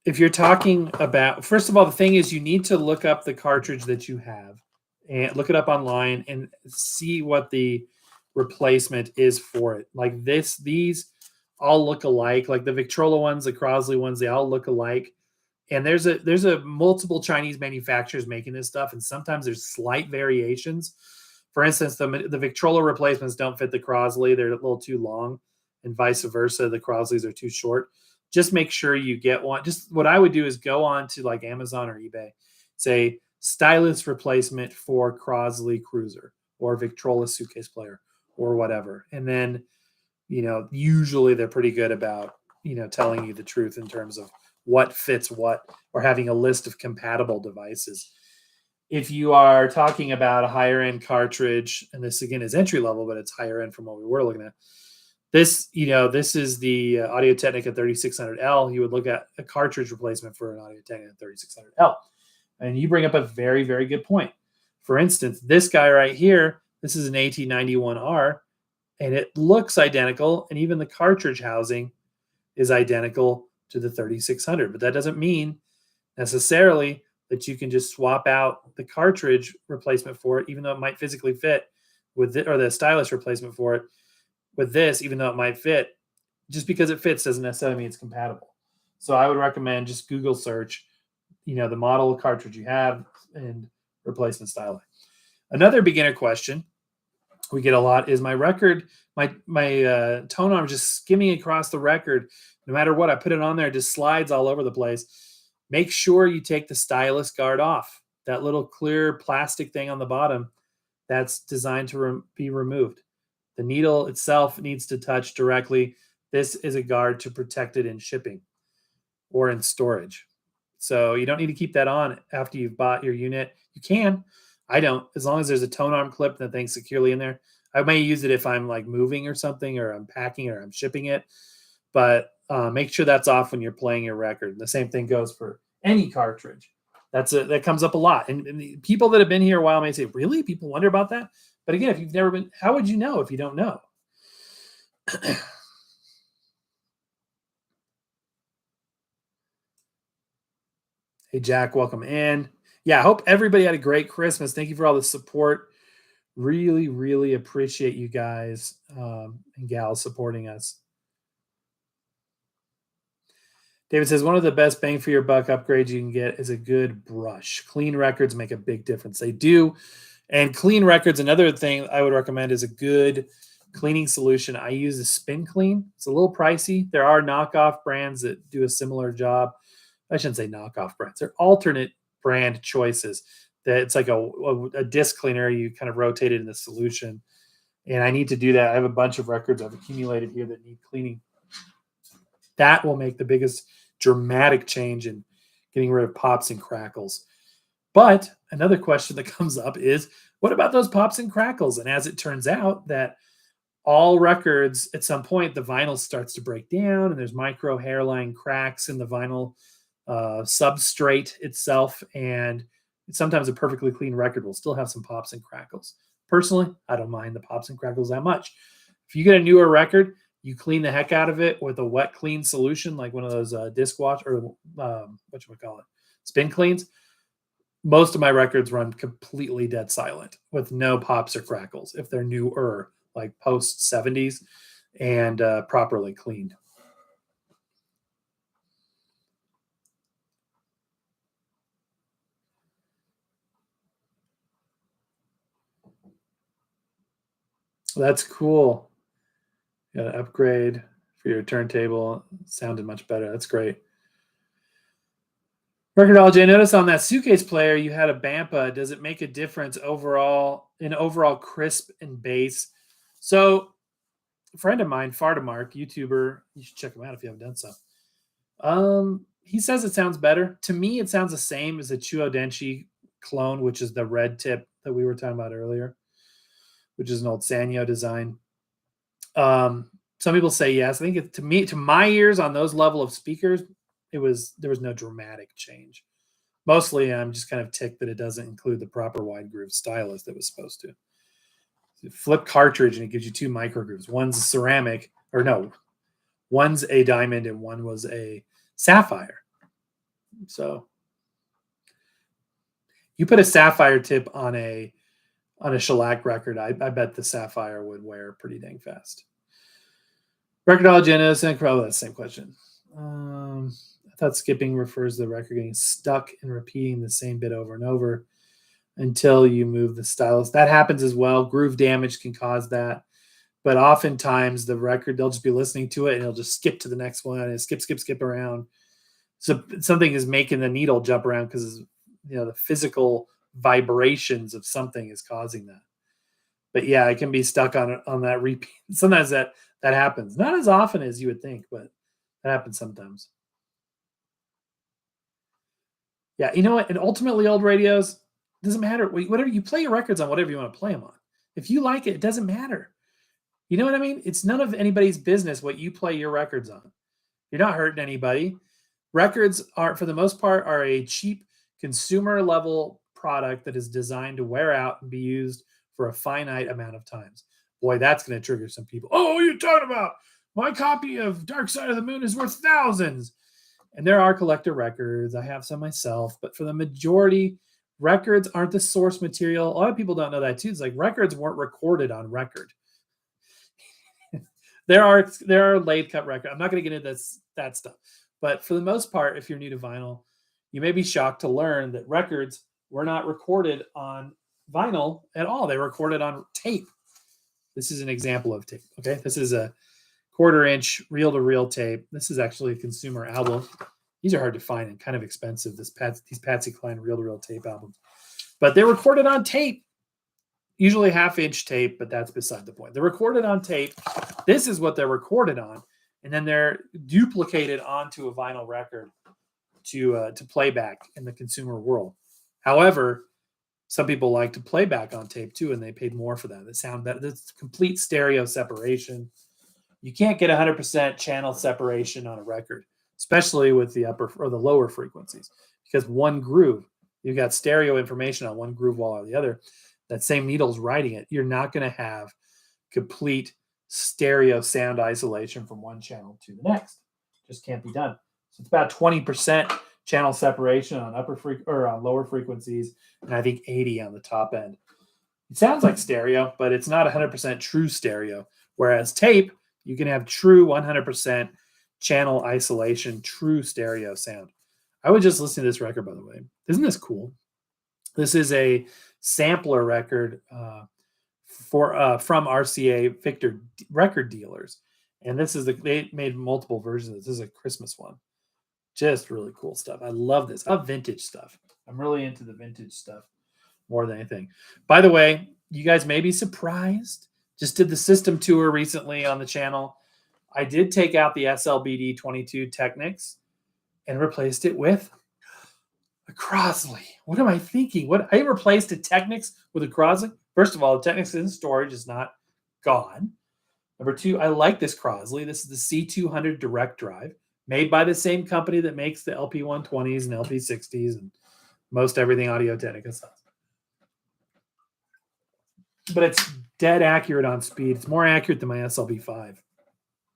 if you're talking about, first of all, the thing is you need to look up the cartridge that you have and look it up online and see what the replacement is for it. Like these all look alike. Like the Victrola ones, the Crosley ones, they all look alike. And there's a multiple Chinese manufacturers making this stuff, and sometimes there's slight variations. For instance, the Victrola replacements don't fit the Crosley; they're a little too long, and vice versa. The Crosleys are too short. Just make sure you get one. Just what I would do is go on to like Amazon or eBay, say stylus replacement for Crosley Cruiser or Victrola suitcase player or whatever, and then usually they're pretty good about telling you the truth in terms of what fits what, or having a list of compatible devices. If you are talking about a higher end cartridge, and this again is entry level, but it's higher end from what we were looking at. This is the Audio-Technica 3600L. You would look at a cartridge replacement for an Audio-Technica 3600L. And you bring up a very, very good point. For instance, this guy right here, this is an AT91R, and it looks identical, and even the cartridge housing is identical, to the 3600. But that doesn't mean necessarily that you can just swap out the cartridge replacement for it, even though it might physically fit with it, or the stylus replacement for it with this, even though it might fit. Just because it fits doesn't necessarily mean it's compatible. So I would recommend just Google search, the model of cartridge you have and replacement styli. Another beginner question we get a lot is my tone arm just skimming across the record. No matter what, I put it on there, it just slides all over the place. Make sure you take the stylus guard off. That little clear plastic thing on the bottom, that's designed to be removed. The needle itself needs to touch directly. This is a guard to protect it in shipping or in storage. So you don't need to keep that on after you've bought your unit. You can. I don't. As long as there's a tone arm clip and the thing's securely in there. I may use it if I'm like moving or something, or I'm packing or I'm shipping it. But make sure that's off when you're playing your record. The same thing goes for any cartridge. That comes up a lot. And the people that have been here a while may say, really? People wonder about that? But again, if you've never been, how would you know if you don't know? Hey, Jack, welcome in. Yeah, I hope everybody had a great Christmas. Thank you for all the support. Really, really appreciate you guys and gals supporting us. David says, one of the best bang for your buck upgrades you can get is a good brush. Clean records make a big difference. They do. And clean records, another thing I would recommend is a good cleaning solution. I use a Spin Clean. It's a little pricey. There are knockoff brands that do a similar job. I shouldn't say knockoff brands. They're alternate brand choices. That it's like a disc cleaner. You kind of rotate it in the solution. And I need to do that. I have a bunch of records I've accumulated here that need cleaning. That will make the biggest dramatic change in getting rid of pops and crackles. But another question that comes up is, what about those pops and crackles? And as it turns out, that all records, at some point, the vinyl starts to break down and there's micro hairline cracks in the vinyl substrate itself. And sometimes a perfectly clean record will still have some pops and crackles. Personally, I don't mind the pops and crackles that much. If you get a newer record, you clean the heck out of it with a wet clean solution, like one of those disc wash or Spin Cleans. Most of my records run completely dead silent with no pops or crackles if they're newer, like post 70s and properly cleaned. That's cool. Got an upgrade for your turntable. Sounded much better. That's great. Record-ology, I noticed on that suitcase player you had a Bampa. Does it make a difference overall crisp and bass? So a friend of mine, Fardamark, YouTuber, you should check him out if you haven't done so. He says it sounds better. To me, it sounds the same as a Chuo Denshi clone, which is the red tip that we were talking about earlier, which is an old Sanyo design. Some people say yes. I think to my ears on those level of speakers, there was no dramatic change. Mostly, I'm just kind of ticked that it doesn't include the proper wide groove stylus that was supposed to. Flip cartridge and it gives you two micro grooves. One's a ceramic, one's a diamond and one was a sapphire. So you put a sapphire tip on a shellac record, I bet the sapphire would wear pretty dang fast. Record-ology, I know that's the same question. I thought skipping refers to the record getting stuck and repeating the same bit over and over until you move the stylus. That happens as well. Groove damage can cause that. But oftentimes the record, they'll just be listening to it and it'll just skip to the next one and skip around. So something is making the needle jump around because the physical vibrations of something is causing that. But yeah, it can be stuck on that repeat. Sometimes that happens. Not as often as you would think, but that happens sometimes. Yeah, you know what? And ultimately, old radios, doesn't matter. Whatever you play your records on, whatever you want to play them on. If you like it, it doesn't matter. You know what I mean? It's none of anybody's business what you play your records on. You're not hurting anybody. Records are, for the most part, are a cheap consumer level product that is designed to wear out and be used for a finite amount of times. Boy, that's going to trigger some people. Oh, what are you talking about? My copy of Dark Side of the Moon is worth thousands. And there are collector records. I have some myself, but for the majority, records aren't the source material. A lot of people don't know that too. It's like records weren't recorded on record. There are lathe cut records. I'm not going to get into that stuff, but for the most part, if you're new to vinyl, you may be shocked to learn that records were not recorded on vinyl at all. They were recorded on tape. This is an example of tape. Okay, this is a 1/4-inch reel-to-reel tape. This is actually a consumer album. These are hard to find and kind of expensive. These Patsy Cline reel-to-reel tape albums, but they're recorded on tape. Usually 1/2-inch tape, but that's beside the point. They're recorded on tape. This is what they're recorded on, and then they're duplicated onto a vinyl record to playback in the consumer world. However, some people like to play back on tape too, and they paid more for that. The sound better. That's complete stereo separation. You can't get 100% channel separation on a record, especially with the upper or the lower frequencies, because one groove, you've got stereo information on one groove wall or the other. That same needle's writing it. You're not going to have complete stereo sound isolation from one channel to the next. Just can't be done. So it's about 20% channel separation on on lower frequencies, and I think 80 on the top end. It sounds like stereo, but it's not 100% true stereo. Whereas tape, you can have true 100% channel isolation, true stereo sound. I would just listen to this record, by the way. Isn't this cool? This is a sampler record from RCA Victor record dealers, and they made multiple versions. This is a Christmas one. Just really cool stuff. I love this. I love vintage stuff. I'm really into the vintage stuff more than anything. By the way, you guys may be surprised. Just did the system tour recently on the channel. I did take out the SLBD 22 Technics and replaced it with a Crosley. What am I thinking? I replaced a Technics with a Crosley. First of all, the Technics in storage is not gone. Number two, I like this Crosley. This is the C200 direct drive, made by the same company that makes the LP120s and LP60s and most everything Audio-Technica stuff. But it's dead accurate on speed. It's more accurate than my SLB5.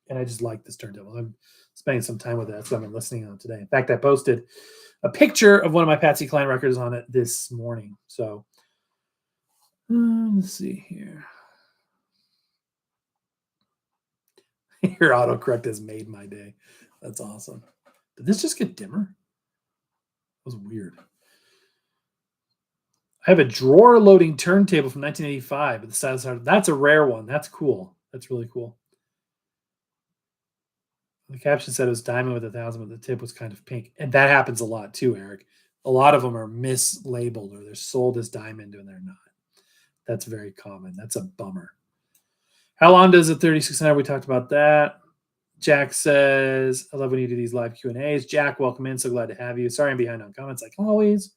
And I just like this turntable. I'm spending some time with it. That's what I've been listening on today. In fact, I posted a picture of one of my Patsy Cline records on it this morning. So let's see here. Your autocorrect has made my day. That's awesome. Did this just get dimmer? That was weird. I have a drawer loading turntable from 1985. But the stylus, that's a rare one. That's cool. That's really cool. The caption said it was diamond with 1,000, but the tip was kind of pink. And that happens a lot too, Eric. A lot of them are mislabeled or they're sold as diamond when they're not. That's very common. That's a bummer. How long does the 3600? We talked about that. Jack says, I love when you do these live Q&As. Jack, welcome in. So glad to have you. Sorry I'm behind on comments like always.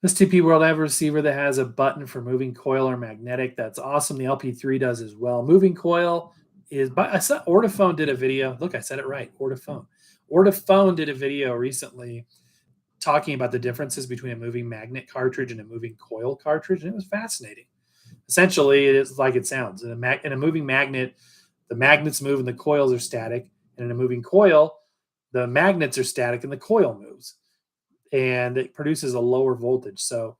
This TP World, I have a receiver that has a button for moving coil or magnetic. That's awesome. The LP3 does as well. Moving coil is, I saw Ortophone did a video. Look, I said it right. Ortophone. Ortophone did a video recently talking about the differences between a moving magnet cartridge and a moving coil cartridge, and it was fascinating. Essentially, it is like it sounds. In a moving magnet, the magnets move and the coils are static. And in a moving coil, the magnets are static and the coil moves. And it produces a lower voltage. So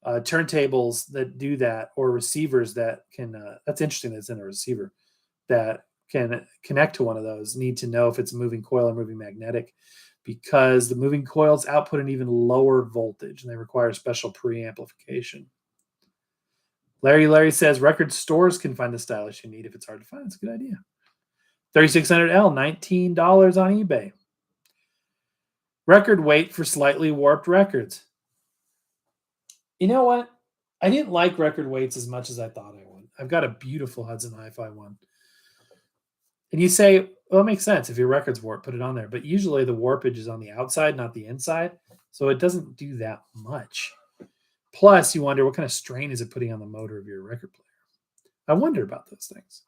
turntables that do that, or receivers that can, that's interesting that's in a receiver, that can connect to one of those, need to know if it's a moving coil or moving magnetic, because the moving coils output an even lower voltage and they require special preamplification. Larry says record stores can find the stylus you need if it's hard to find. It's a good idea. 3600L, $19 on eBay. Record weight for slightly warped records. You know what? I didn't like record weights as much as I thought I would. I've got a beautiful Hudson Hi-Fi one. And you say, well, it makes sense. If your record's warped, put it on there. But usually the warpage is on the outside, not the inside. So it doesn't do that much. Plus, you wonder what kind of strain is it putting on the motor of your record player. I wonder about those things.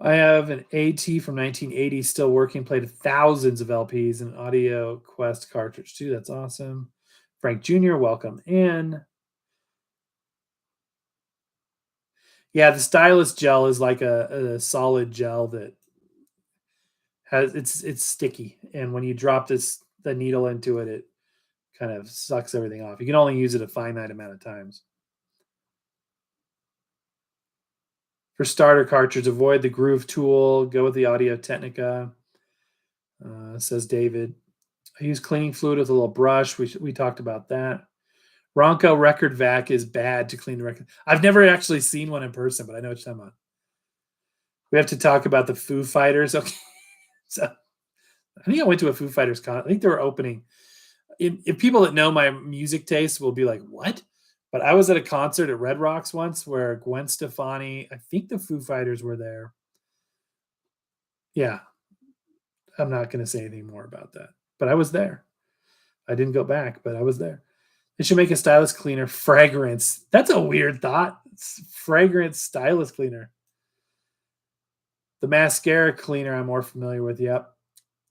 I have an AT from 1980 still working, played thousands of LPs, and Audio Quest cartridge too. That's awesome. Frank Jr., welcome in. Yeah, the stylus gel is like a solid gel that has it's sticky, and when you drop the needle into it, it kind of sucks everything off. You can only use it a finite amount of times. For starter cartridge, avoid the groove tool. Go with the Audio Technica, says David. I use cleaning fluid with a little brush. We talked about that. Ronco record vac is bad to clean the record. I've never actually seen one in person, but I know what you're talking about. We have to talk about the Foo Fighters. Okay. So I think I went to a Foo Fighters concert. I think they were opening. If people that know my music taste will be like, what? But I was at a concert at Red Rocks once where Gwen Stefani, I think the Foo Fighters were there. Yeah. I'm not going to say anything more about that. But I was there. I didn't go back, but I was there. They should make a stylus cleaner fragrance. That's a weird thought. It's fragrance stylus cleaner. The mascara cleaner I'm more familiar with. Yep.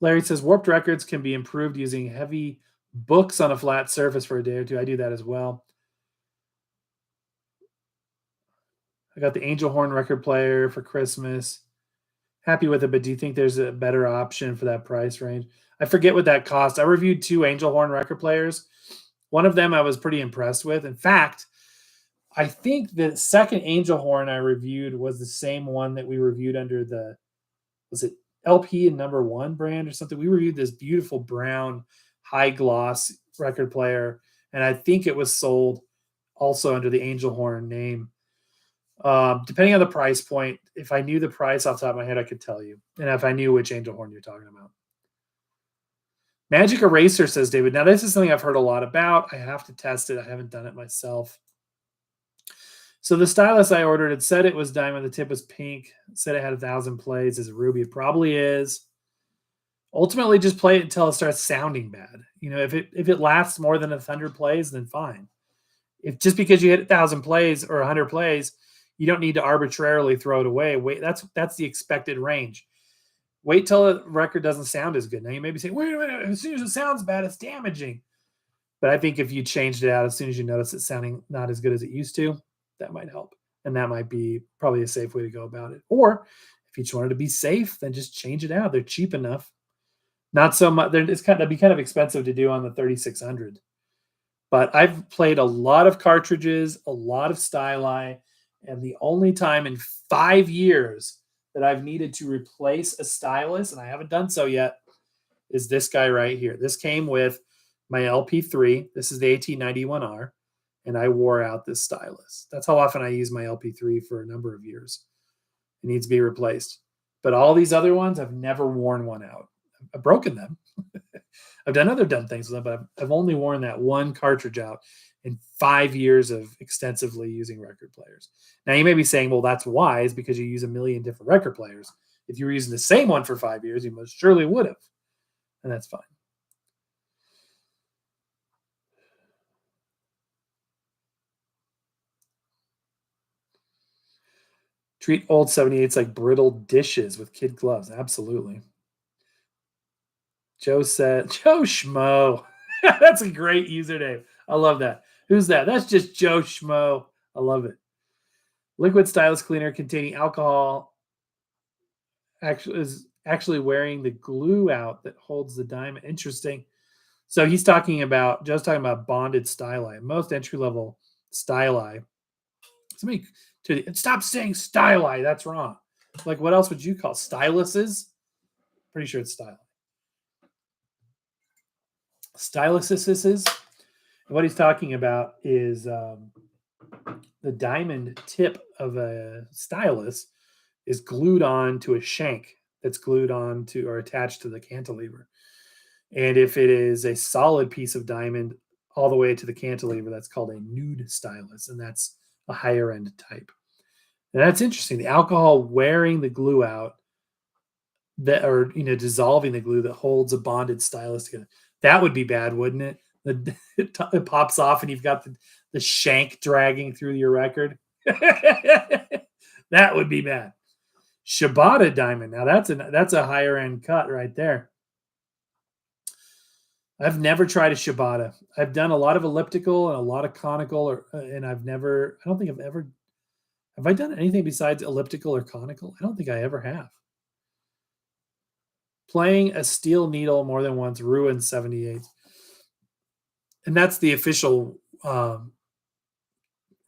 Larry says warped records can be improved using heavy books on a flat surface for a day or two. I do that as well. I got the Angel Horn record player for Christmas. Happy with it, but do you think there's a better option for that price range? I forget what that cost. I reviewed 2 Angel Horn record players. One of them I was pretty impressed with. In fact, I think the second Angel Horn I reviewed was the same one that we reviewed under the, was it LP and number 1 brand or something? We reviewed this beautiful brown high gloss record player, and I think it was sold also under the Angel Horn name. Depending on the price point, if I knew the price off the top of my head, I could tell you. And if I knew which Angel Horn you're talking about. Magic Eraser, says David. Now, this is something I've heard a lot about. I have to test it. I haven't done it myself. So the stylus I ordered, it said it was diamond. The tip was pink. It said it had 1,000 plays as a ruby. It probably is. Ultimately, just play it until it starts sounding bad. You know, if it lasts more than 100 plays, then fine. If just because you hit 1,000 plays or 100 plays, you don't need to arbitrarily throw it away. Wait, that's the expected range. Wait till a record doesn't sound as good. Now you may be saying, wait a minute, as soon as it sounds bad, it's damaging. But I think if you changed it out as soon as you notice it sounding not as good as it used to, that might help. And that might be probably a safe way to go about it. Or if you just wanted to be safe, then just change it out. They're cheap enough. Not so much. It'd be kind of expensive to do on the 3600. But I've played a lot of cartridges, a lot of styli, and the only time in 5 years that I've needed to replace a stylus, and I haven't done so yet, is this guy right here. This came with my LP3. This is the AT91R, and I wore out this stylus. That's how often I use my LP3 for a number of years. It needs to be replaced. But all these other ones, I've never worn one out. I've broken them. I've done other dumb things with them, but I've only worn that one cartridge out in 5 years of extensively using record players. Now, you may be saying, well, that's wise because you use a million different record players. If you were using the same one for 5 years, you most surely would have. And that's fine. Treat old 78s like brittle dishes with kid gloves. Absolutely. Joe said, Joe Schmo. That's a great username. I love that. Who's that? That's just Joe Schmo. I love it. Liquid stylus cleaner containing alcohol actually wearing the glue out that holds the diamond. Interesting. So Joe's talking about bonded styli. Most entry-level styli. Stop saying styli. That's wrong. Like, what else would you call styluses? Pretty sure it's styli. Styluses. What he's talking about is the diamond tip of a stylus is glued on to a shank that's glued on to or attached to the cantilever. And if it is a solid piece of diamond all the way to the cantilever, that's called a nude stylus, and that's a higher end type. And that's interesting. The alcohol wearing the glue out dissolving the glue that holds a bonded stylus together. That would be bad, wouldn't it? It pops off and you've got the shank dragging through your record. That would be bad. Shibata diamond. Now that's a higher end cut right there. I've never tried a Shibata. I've done a lot of elliptical and a lot of conical, and I don't think have I done anything besides elliptical or conical? I don't think I ever have. Playing a steel needle more than once ruins 78. And that's the official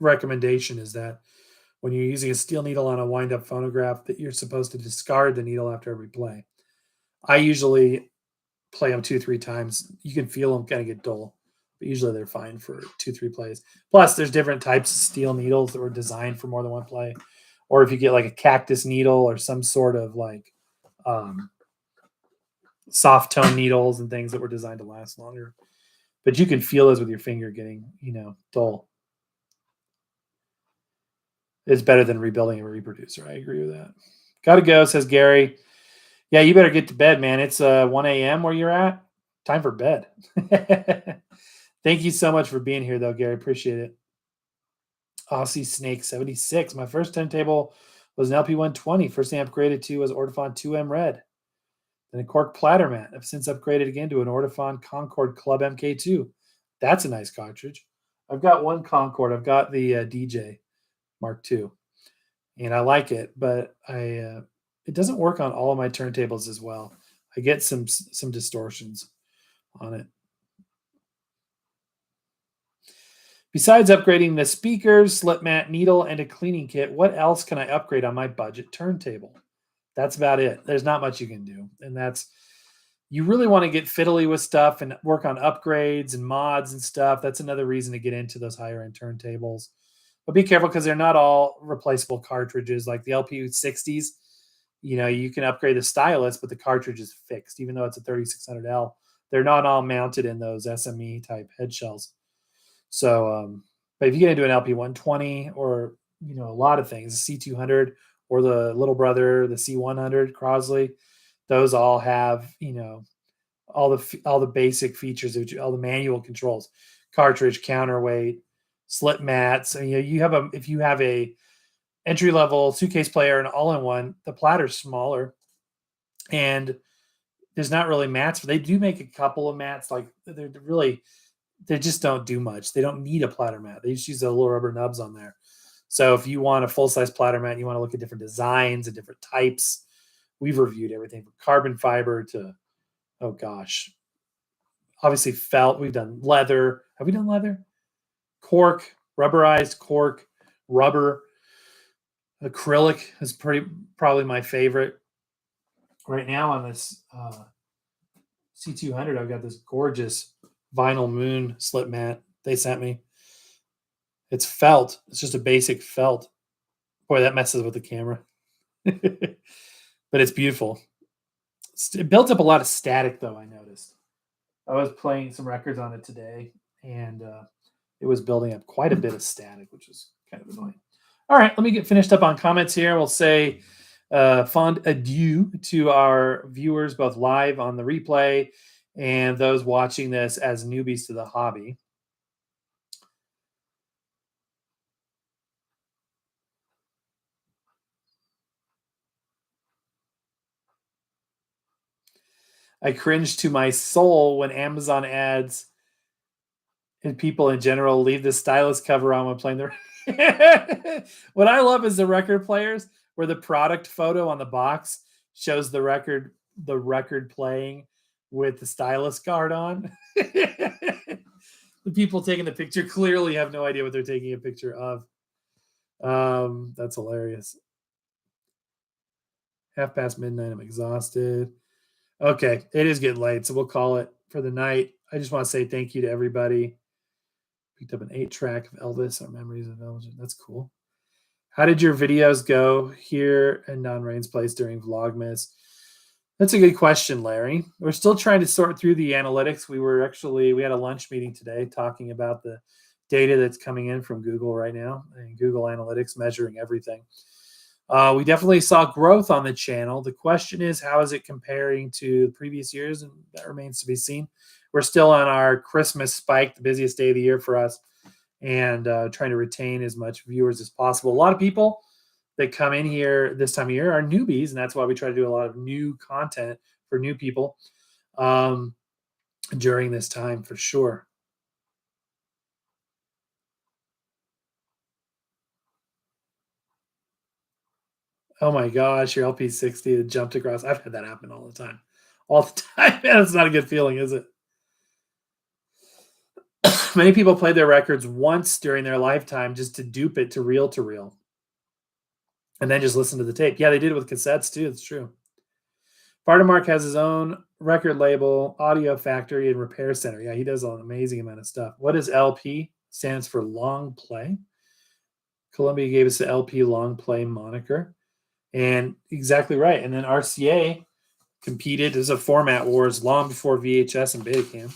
recommendation, is that when you're using a steel needle on a wind-up phonograph, that you're supposed to discard the needle after every play. I usually play them 2, 3 times. You can feel them kind of get dull, but usually they're fine for 2, 3 plays. Plus, there's different types of steel needles that were designed for more than one play. Or if you get like a cactus needle or some sort of like soft tone needles and things that were designed to last longer. But you can feel those with your finger getting, dull. It's better than rebuilding a reproducer. I agree with that. Gotta go, says Gary. Yeah, you better get to bed, man. It's 1 a.m. where you're at. Time for bed. Thank you so much for being here, though, Gary. Appreciate it. Aussie Snake 76. My first turntable was an LP 120. First thing I upgraded to was Ortofon 2M Red. Then a Cork Platter Mat. I've since upgraded again to an Ortofon Concord Club MK2. That's a nice cartridge. I've got one Concord. I've got the DJ Mark II, and I like it, but it doesn't work on all of my turntables as well. I get some distortions on it. Besides upgrading the speakers, slip mat, needle, and a cleaning kit, what else can I upgrade on my budget turntable? That's about it. There's not much you can do. And you really want to get fiddly with stuff and work on upgrades and mods and stuff. That's another reason to get into those higher end turntables. But be careful, because they're not all replaceable cartridges. Like the LP60s, you can upgrade the stylus, but the cartridge is fixed, even though it's a 3600L. They're not all mounted in those SME type head shells. So, but if you get into an LP120 or, a lot of things, the C200 or the little brother, the C100 Crosley, those all have, all the basic features, all the manual controls, cartridge, counterweight, slip mats. And, if you have a entry level suitcase player and all-in-one, the platter's smaller, and there's not really mats, but they do make a couple of mats. Like they just don't do much. They don't need a platter mat. They just use the little rubber nubs on there. So if you want a full-size platter mat, you want to look at different designs and different types. We've reviewed everything from carbon fiber to, oh gosh, obviously felt. We've done leather. Have we done leather? Cork, rubberized cork, rubber, acrylic is probably my favorite. Right now on this C200, I've got this gorgeous vinyl moon slip mat they sent me. It's felt. It's just a basic felt. Boy, that messes with the camera. But it's beautiful. It built up a lot of static, though, I noticed. I was playing some records on it today, and it was building up quite a bit of static, which is kind of annoying. All right, let me get finished up on comments here. We'll say fond adieu to our viewers, both live on the replay and those watching this as newbies to the hobby. I cringe to my soul when Amazon ads and people in general leave the stylus cover on when playing the. What I love is the record players where the product photo on the box shows the record playing with the stylus guard on. The people taking the picture clearly have no idea what they're taking a picture of. That's hilarious. midnight. I'm exhausted. Okay, it is getting late, so we'll call it for the night. I just want to say thank you to everybody. Picked up an 8-track of Elvis, Our Memories of Elvis. That's cool. How did your videos go here in Non-Rain's place during Vlogmas? That's a good question, Larry. We're still trying to sort through the analytics. We had a lunch meeting today talking about the data that's coming in from Google right now, and Google Analytics measuring everything. We definitely saw growth on the channel. The question is, how is it comparing to previous years? And that remains to be seen. We're still on our Christmas spike, the busiest day of the year for us, and trying to retain as much viewers as possible. A lot of people that come in here this time of year are newbies, and that's why we try to do a lot of new content for new people during this time for sure. Oh my gosh, your LP60 that jumped across. I've had that happen all the time. all the time. That's not a good feeling, is it? Many people play their records once during their lifetime just to dupe it to reel, and then just listen to the tape. Yeah, they did it with cassettes too. It's true. Bartemark has his own record label, Audio Factory, and Repair Center. Yeah, he does an amazing amount of stuff. What is LP? Stands for long play. Columbia gave us the LP long play moniker. And exactly right. And then RCA competed as a format wars long before VHS and Betacam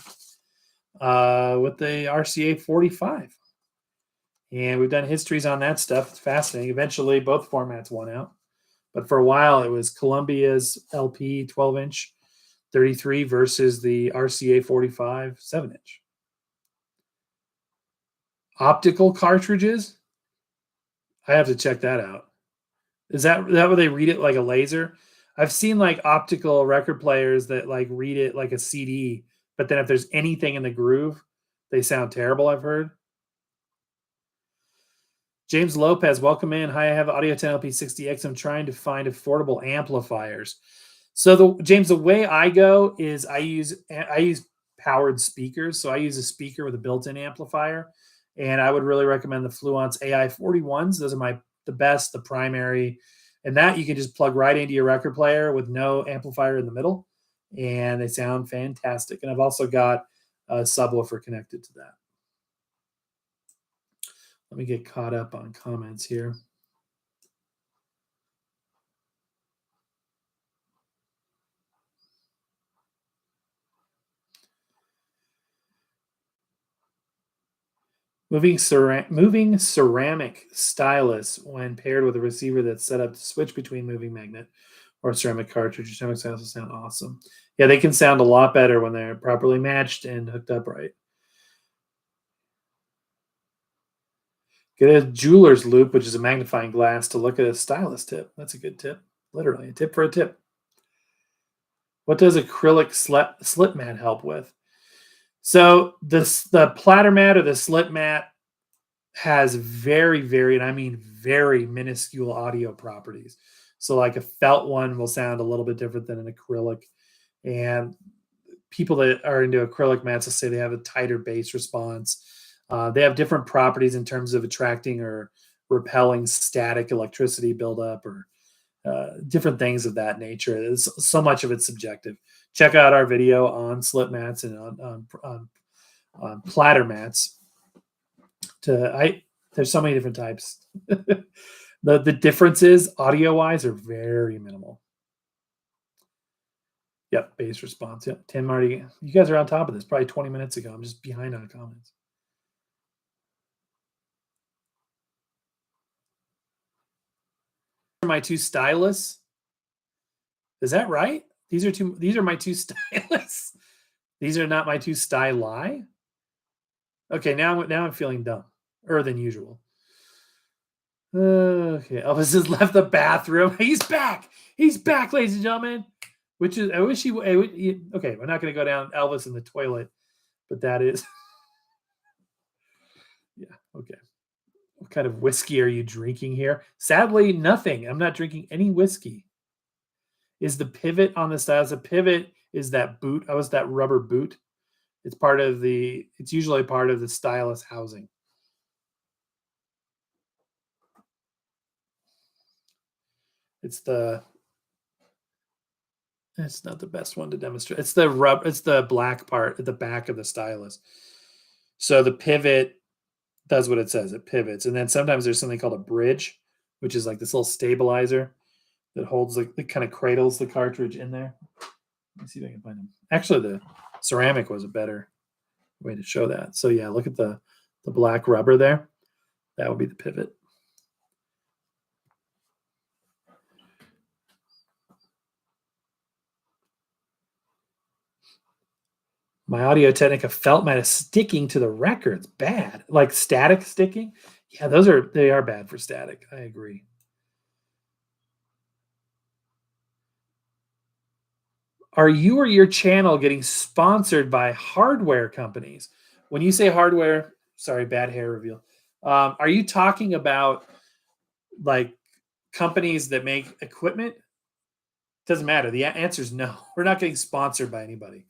with the RCA 45. And we've done histories on that stuff. It's fascinating. Eventually, both formats won out. But for a while, it was Columbia's LP 12-inch 33 versus the RCA 45 7-inch. Optical cartridges? I have to check that out. Is that where they read it like a laser? I've seen like optical record players that like read it like a CD, but then if there's anything in the groove, they sound terrible, I've heard. James Lopez, welcome in. Hi, I have Audio 10 LP60X. I'm trying to find affordable amplifiers. So James, the way I go is I use powered speakers. So I use a speaker with a built-in amplifier, and I would really recommend the Fluence AI41s. Those are the best, the primary, and that you can just plug right into your record player with no amplifier in the middle, and they sound fantastic. And I've also got a subwoofer connected to that. Let me get caught up on comments here. Moving ceramic stylus when paired with a receiver that's set up to switch between moving magnet or ceramic cartridge. Ceramic stylus sound awesome. Yeah, they can sound a lot better when they're properly matched and hooked up right. Get a jeweler's loop, which is a magnifying glass, to look at a stylus tip. That's a good tip. Literally, a tip for a tip. What does acrylic slip mat help with? So the platter mat or the slip mat has very, very, and I mean very minuscule audio properties. So like a felt one will sound a little bit different than an acrylic. And people that are into acrylic mats will say they have a tighter bass response. They have different properties in terms of attracting or repelling static electricity buildup or different things of that nature. So much of it's subjective. Check out our video on slip mats and on platter mats. There's so many different types. The differences audio wise are very minimal. Yep, bass response. Yep, Tim Marty, you guys are on top of this. Probably 20 minutes ago. I'm just behind on comments. My two stylus. Is that right? These are my two stylus. These are not my two styli. Okay, now I'm feeling dumber than usual. Okay, Elvis has left the bathroom. He's back. He's back, ladies and gentlemen. Which is, I wish he would. Okay, we're not going to go down Elvis in the toilet, but that is. Yeah, okay. What kind of whiskey are you drinking here? Sadly, nothing. I'm not drinking any whiskey. Is the pivot on the stylus? The pivot is that boot. Oh, is that rubber boot? It's usually part of the stylus housing. It's not the best one to demonstrate. It's the black part at the back of the stylus. So the pivot does what it says. It pivots. And then sometimes there's something called a bridge, which is like this little stabilizer that holds it kind of cradles the cartridge in there. Let me see if I can find them. Actually, the ceramic was a better way to show that. So yeah, look at the black rubber there. That would be the pivot. My Audio Technica felt mat is sticking to the records. Bad. Like static sticking? Yeah, they are bad for static. I agree. Are you or your channel getting sponsored by hardware companies? When you say hardware, sorry, bad hair reveal. Are you talking about like companies that make equipment Doesn't matter. The answer is no. We're not getting sponsored by anybody.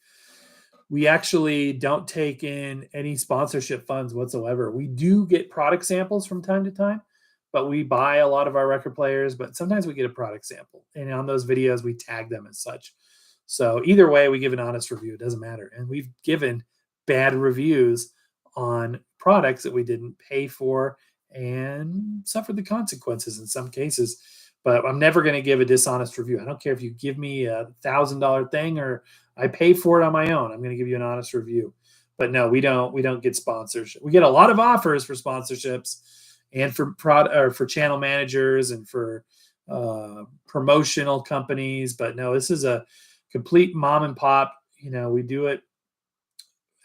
We actually don't take in any sponsorship funds whatsoever. We do get product samples from time to time, but we buy a lot of our record players, but sometimes we get a product sample. And on those videos, we tag them as such. So either way, we give an honest review. It doesn't matter. And we've given bad reviews on products that we didn't pay for and suffered the consequences in some cases. But I'm never going to give a dishonest review. I don't care if you give me $1,000 thing or I pay for it on my own. I'm going to give you an honest review. But no, we don't get sponsorship. We get a lot of offers for sponsorships and for channel managers and for promotional companies. But no, this is a complete mom and pop. We do it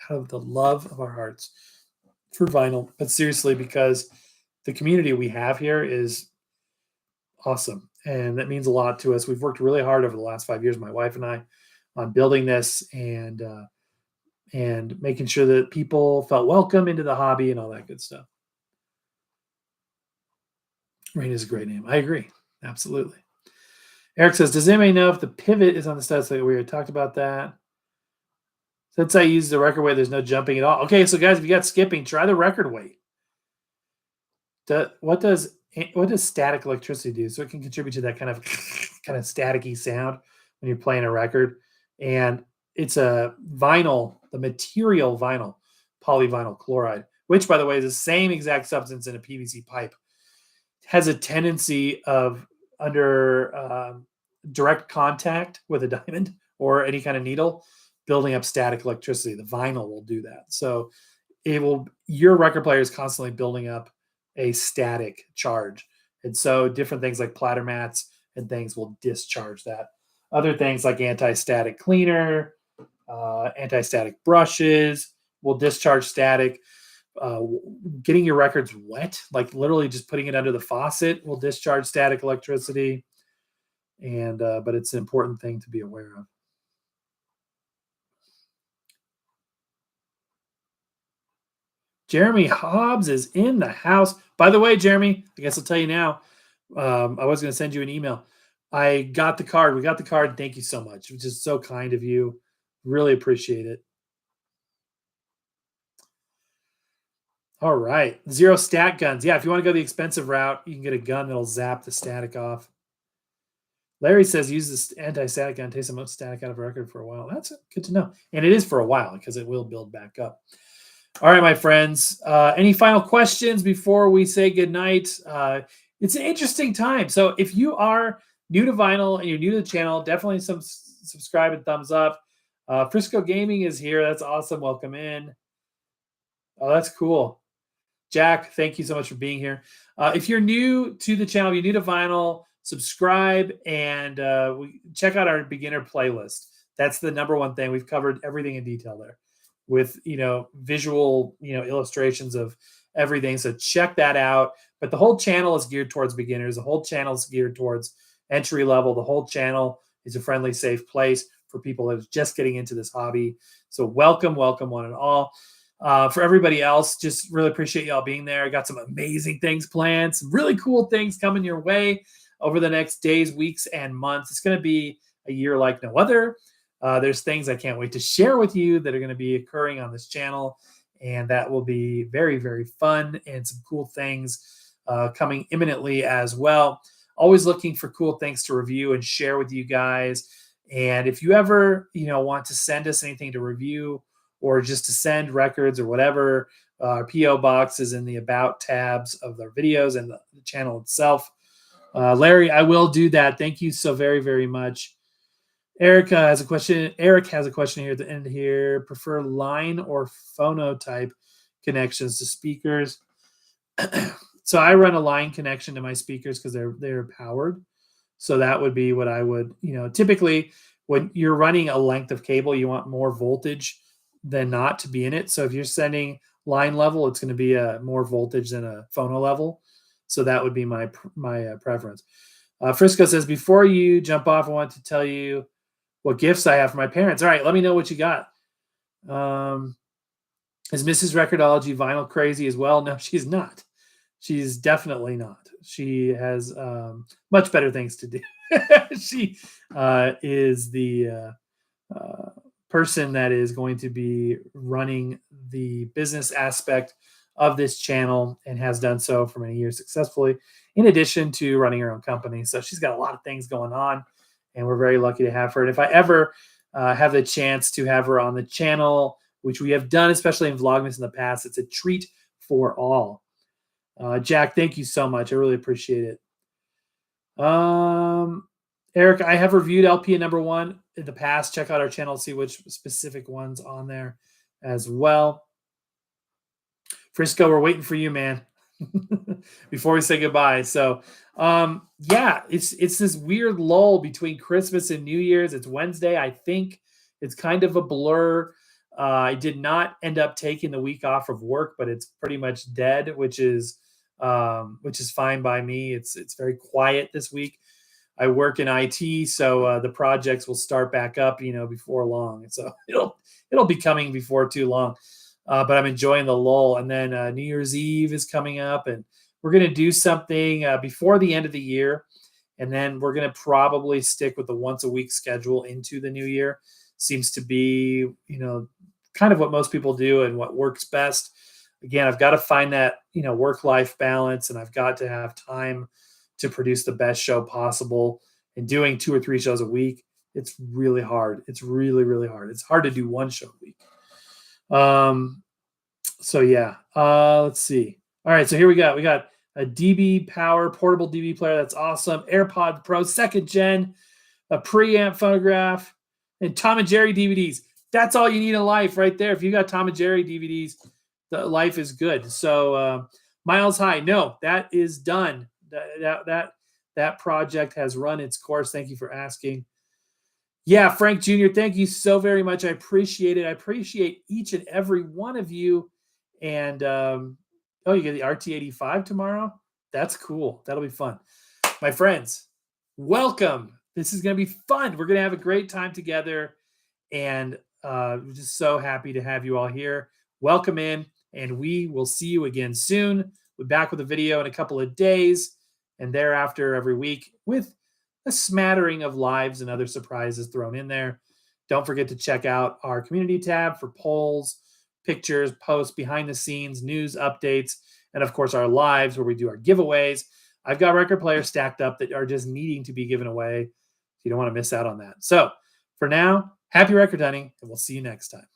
out of the love of our hearts for vinyl. But seriously, because the community we have here is awesome. And that means a lot to us. We've worked really hard over the last 5 years, my wife and I, on building this and making sure that people felt welcome into the hobby and all that good stuff. Rain is a great name. I agree. Absolutely. Eric says, does anybody know if the pivot is on the stud slate? We already talked about that. Since I use the record weight, there's no jumping at all. Okay, so guys, if you got skipping, try the record weight. What does static electricity do? So it can contribute to that kind of staticky sound when you're playing a record. And it's a vinyl, the material vinyl, polyvinyl chloride, which, by the way, is the same exact substance in a PVC pipe. It has a tendency of, under direct contact with a diamond or any kind of needle, building up static electricity. The vinyl will do that. So your record player is constantly building up a static charge. And so different things like platter mats and things will discharge that. Other things like anti-static cleaner, anti-static brushes will discharge static. Getting your records wet, like literally just putting it under the faucet, will discharge static electricity. And but it's an important thing to be aware of. Jeremy Hobbs is in the house. By the way, Jeremy, I guess I'll tell you now. I was going to send you an email. I got the card. We got the card. Thank you so much. It was just so kind of you. Really appreciate it. All right. 0 stat guns. Yeah, if you want to go the expensive route, you can get a gun that'll zap the static off. Larry says use this anti-static gun. Takes the most static out of a record for a while. That's good to know. And it is for a while because it will build back up. All right, my friends. Any final questions before we say goodnight? It's an interesting time. So if you are new to vinyl and you're new to the channel, definitely subscribe and thumbs up. Frisco Gaming is here. That's awesome. Welcome in. Oh, that's cool. Jack, thank you so much for being here. If you're new to the channel, if you're new to vinyl, subscribe and check out our beginner playlist. That's the number one thing. We've covered everything in detail there with, visual, illustrations of everything. So check that out. But the whole channel is geared towards beginners. The whole channel is geared towards entry level. The whole channel is a friendly, safe place for people that are just getting into this hobby. So welcome one and all. For everybody else, just really appreciate y'all being there. I got some amazing things planned, some really cool things coming your way over the next days, weeks, and months. It's going to be a year like no other. There's things I can't wait to share with you that are going to be occurring on this channel, and that will be very, very fun and some cool things coming imminently as well. Always looking for cool things to review and share with you guys. And if you ever, want to send us anything to review or just to send records or whatever, our PO box is in the About tabs of our videos and the channel itself. Larry, I will do that. Thank you so very, very much. Eric has a question here at the end here. Prefer line or phonotype connections to speakers? So I run a line connection to my speakers because they're powered. So that would be what I would, typically when you're running a length of cable, you want more voltage than not to be in it. So if you're sending line level, it's going to be a more voltage than a phono level. So that would be my preference. Frisco says, before you jump off, I want to tell you what gifts I have for my parents. All right, let me know what you got. Is Mrs. Record-ology vinyl crazy as well? No, she's not. She's definitely not. She has much better things to do. She is the person that is going to be running the business aspect of this channel and has done so for many years successfully, in addition to running her own company. So she's got a lot of things going on, and we're very lucky to have her. And if I ever have the chance to have her on the channel, which we have done, especially in Vlogmas in the past, it's a treat for all. Jack, thank you so much. I really appreciate it. Eric, I have reviewed LP number 1 in the past. Check out our channel, see which specific ones on there as well. Frisco, we're waiting for you, man. Before we say goodbye. So, yeah, it's this weird lull between Christmas and New Year's. It's Wednesday, I think. It's kind of a blur. I did not end up taking the week off of work, but it's pretty much dead, which is fine by me. It's very quiet this week. I work in IT, so the projects will start back up, before long. So it'll be coming before too long. But I'm enjoying the lull. And then New Year's Eve is coming up, and we're going to do something before the end of the year. And then we're going to probably stick with the once a week schedule into the new year. Seems to be, kind of what most people do and what works best. Again, I've got to find that, work-life balance, and I've got to have time to produce the best show possible. And doing 2 or 3 shows a week, it's really hard. It's really, really hard. It's hard to do 1 show a week. So yeah, let's see. All right. So here we got a DB Power portable DB player. That's awesome. AirPod Pro 2nd gen, a preamp phonograph, and Tom and Jerry DVDs. That's all you need in life right there. If you got Tom and Jerry DVDs, the life is good. So, Miles High. No, that is done. That project has run its course. Thank you for asking. Yeah, Frank Jr., thank you so very much. I appreciate it. I appreciate each and every one of you. And, you get the RT85 tomorrow? That's cool. That'll be fun. My friends, welcome. This is going to be fun. We're going to have a great time together. And we're just so happy to have you all here. Welcome in, and we will see you again soon. We're back with a video in a couple of days, and thereafter every week with a smattering of lives and other surprises thrown in there. Don't forget to check out our community tab for polls, pictures, posts, behind the scenes, news updates, and of course our lives where we do our giveaways. I've got record players stacked up that are just needing to be given away. You don't want to miss out on that. So for now, happy record hunting, and we'll see you next time.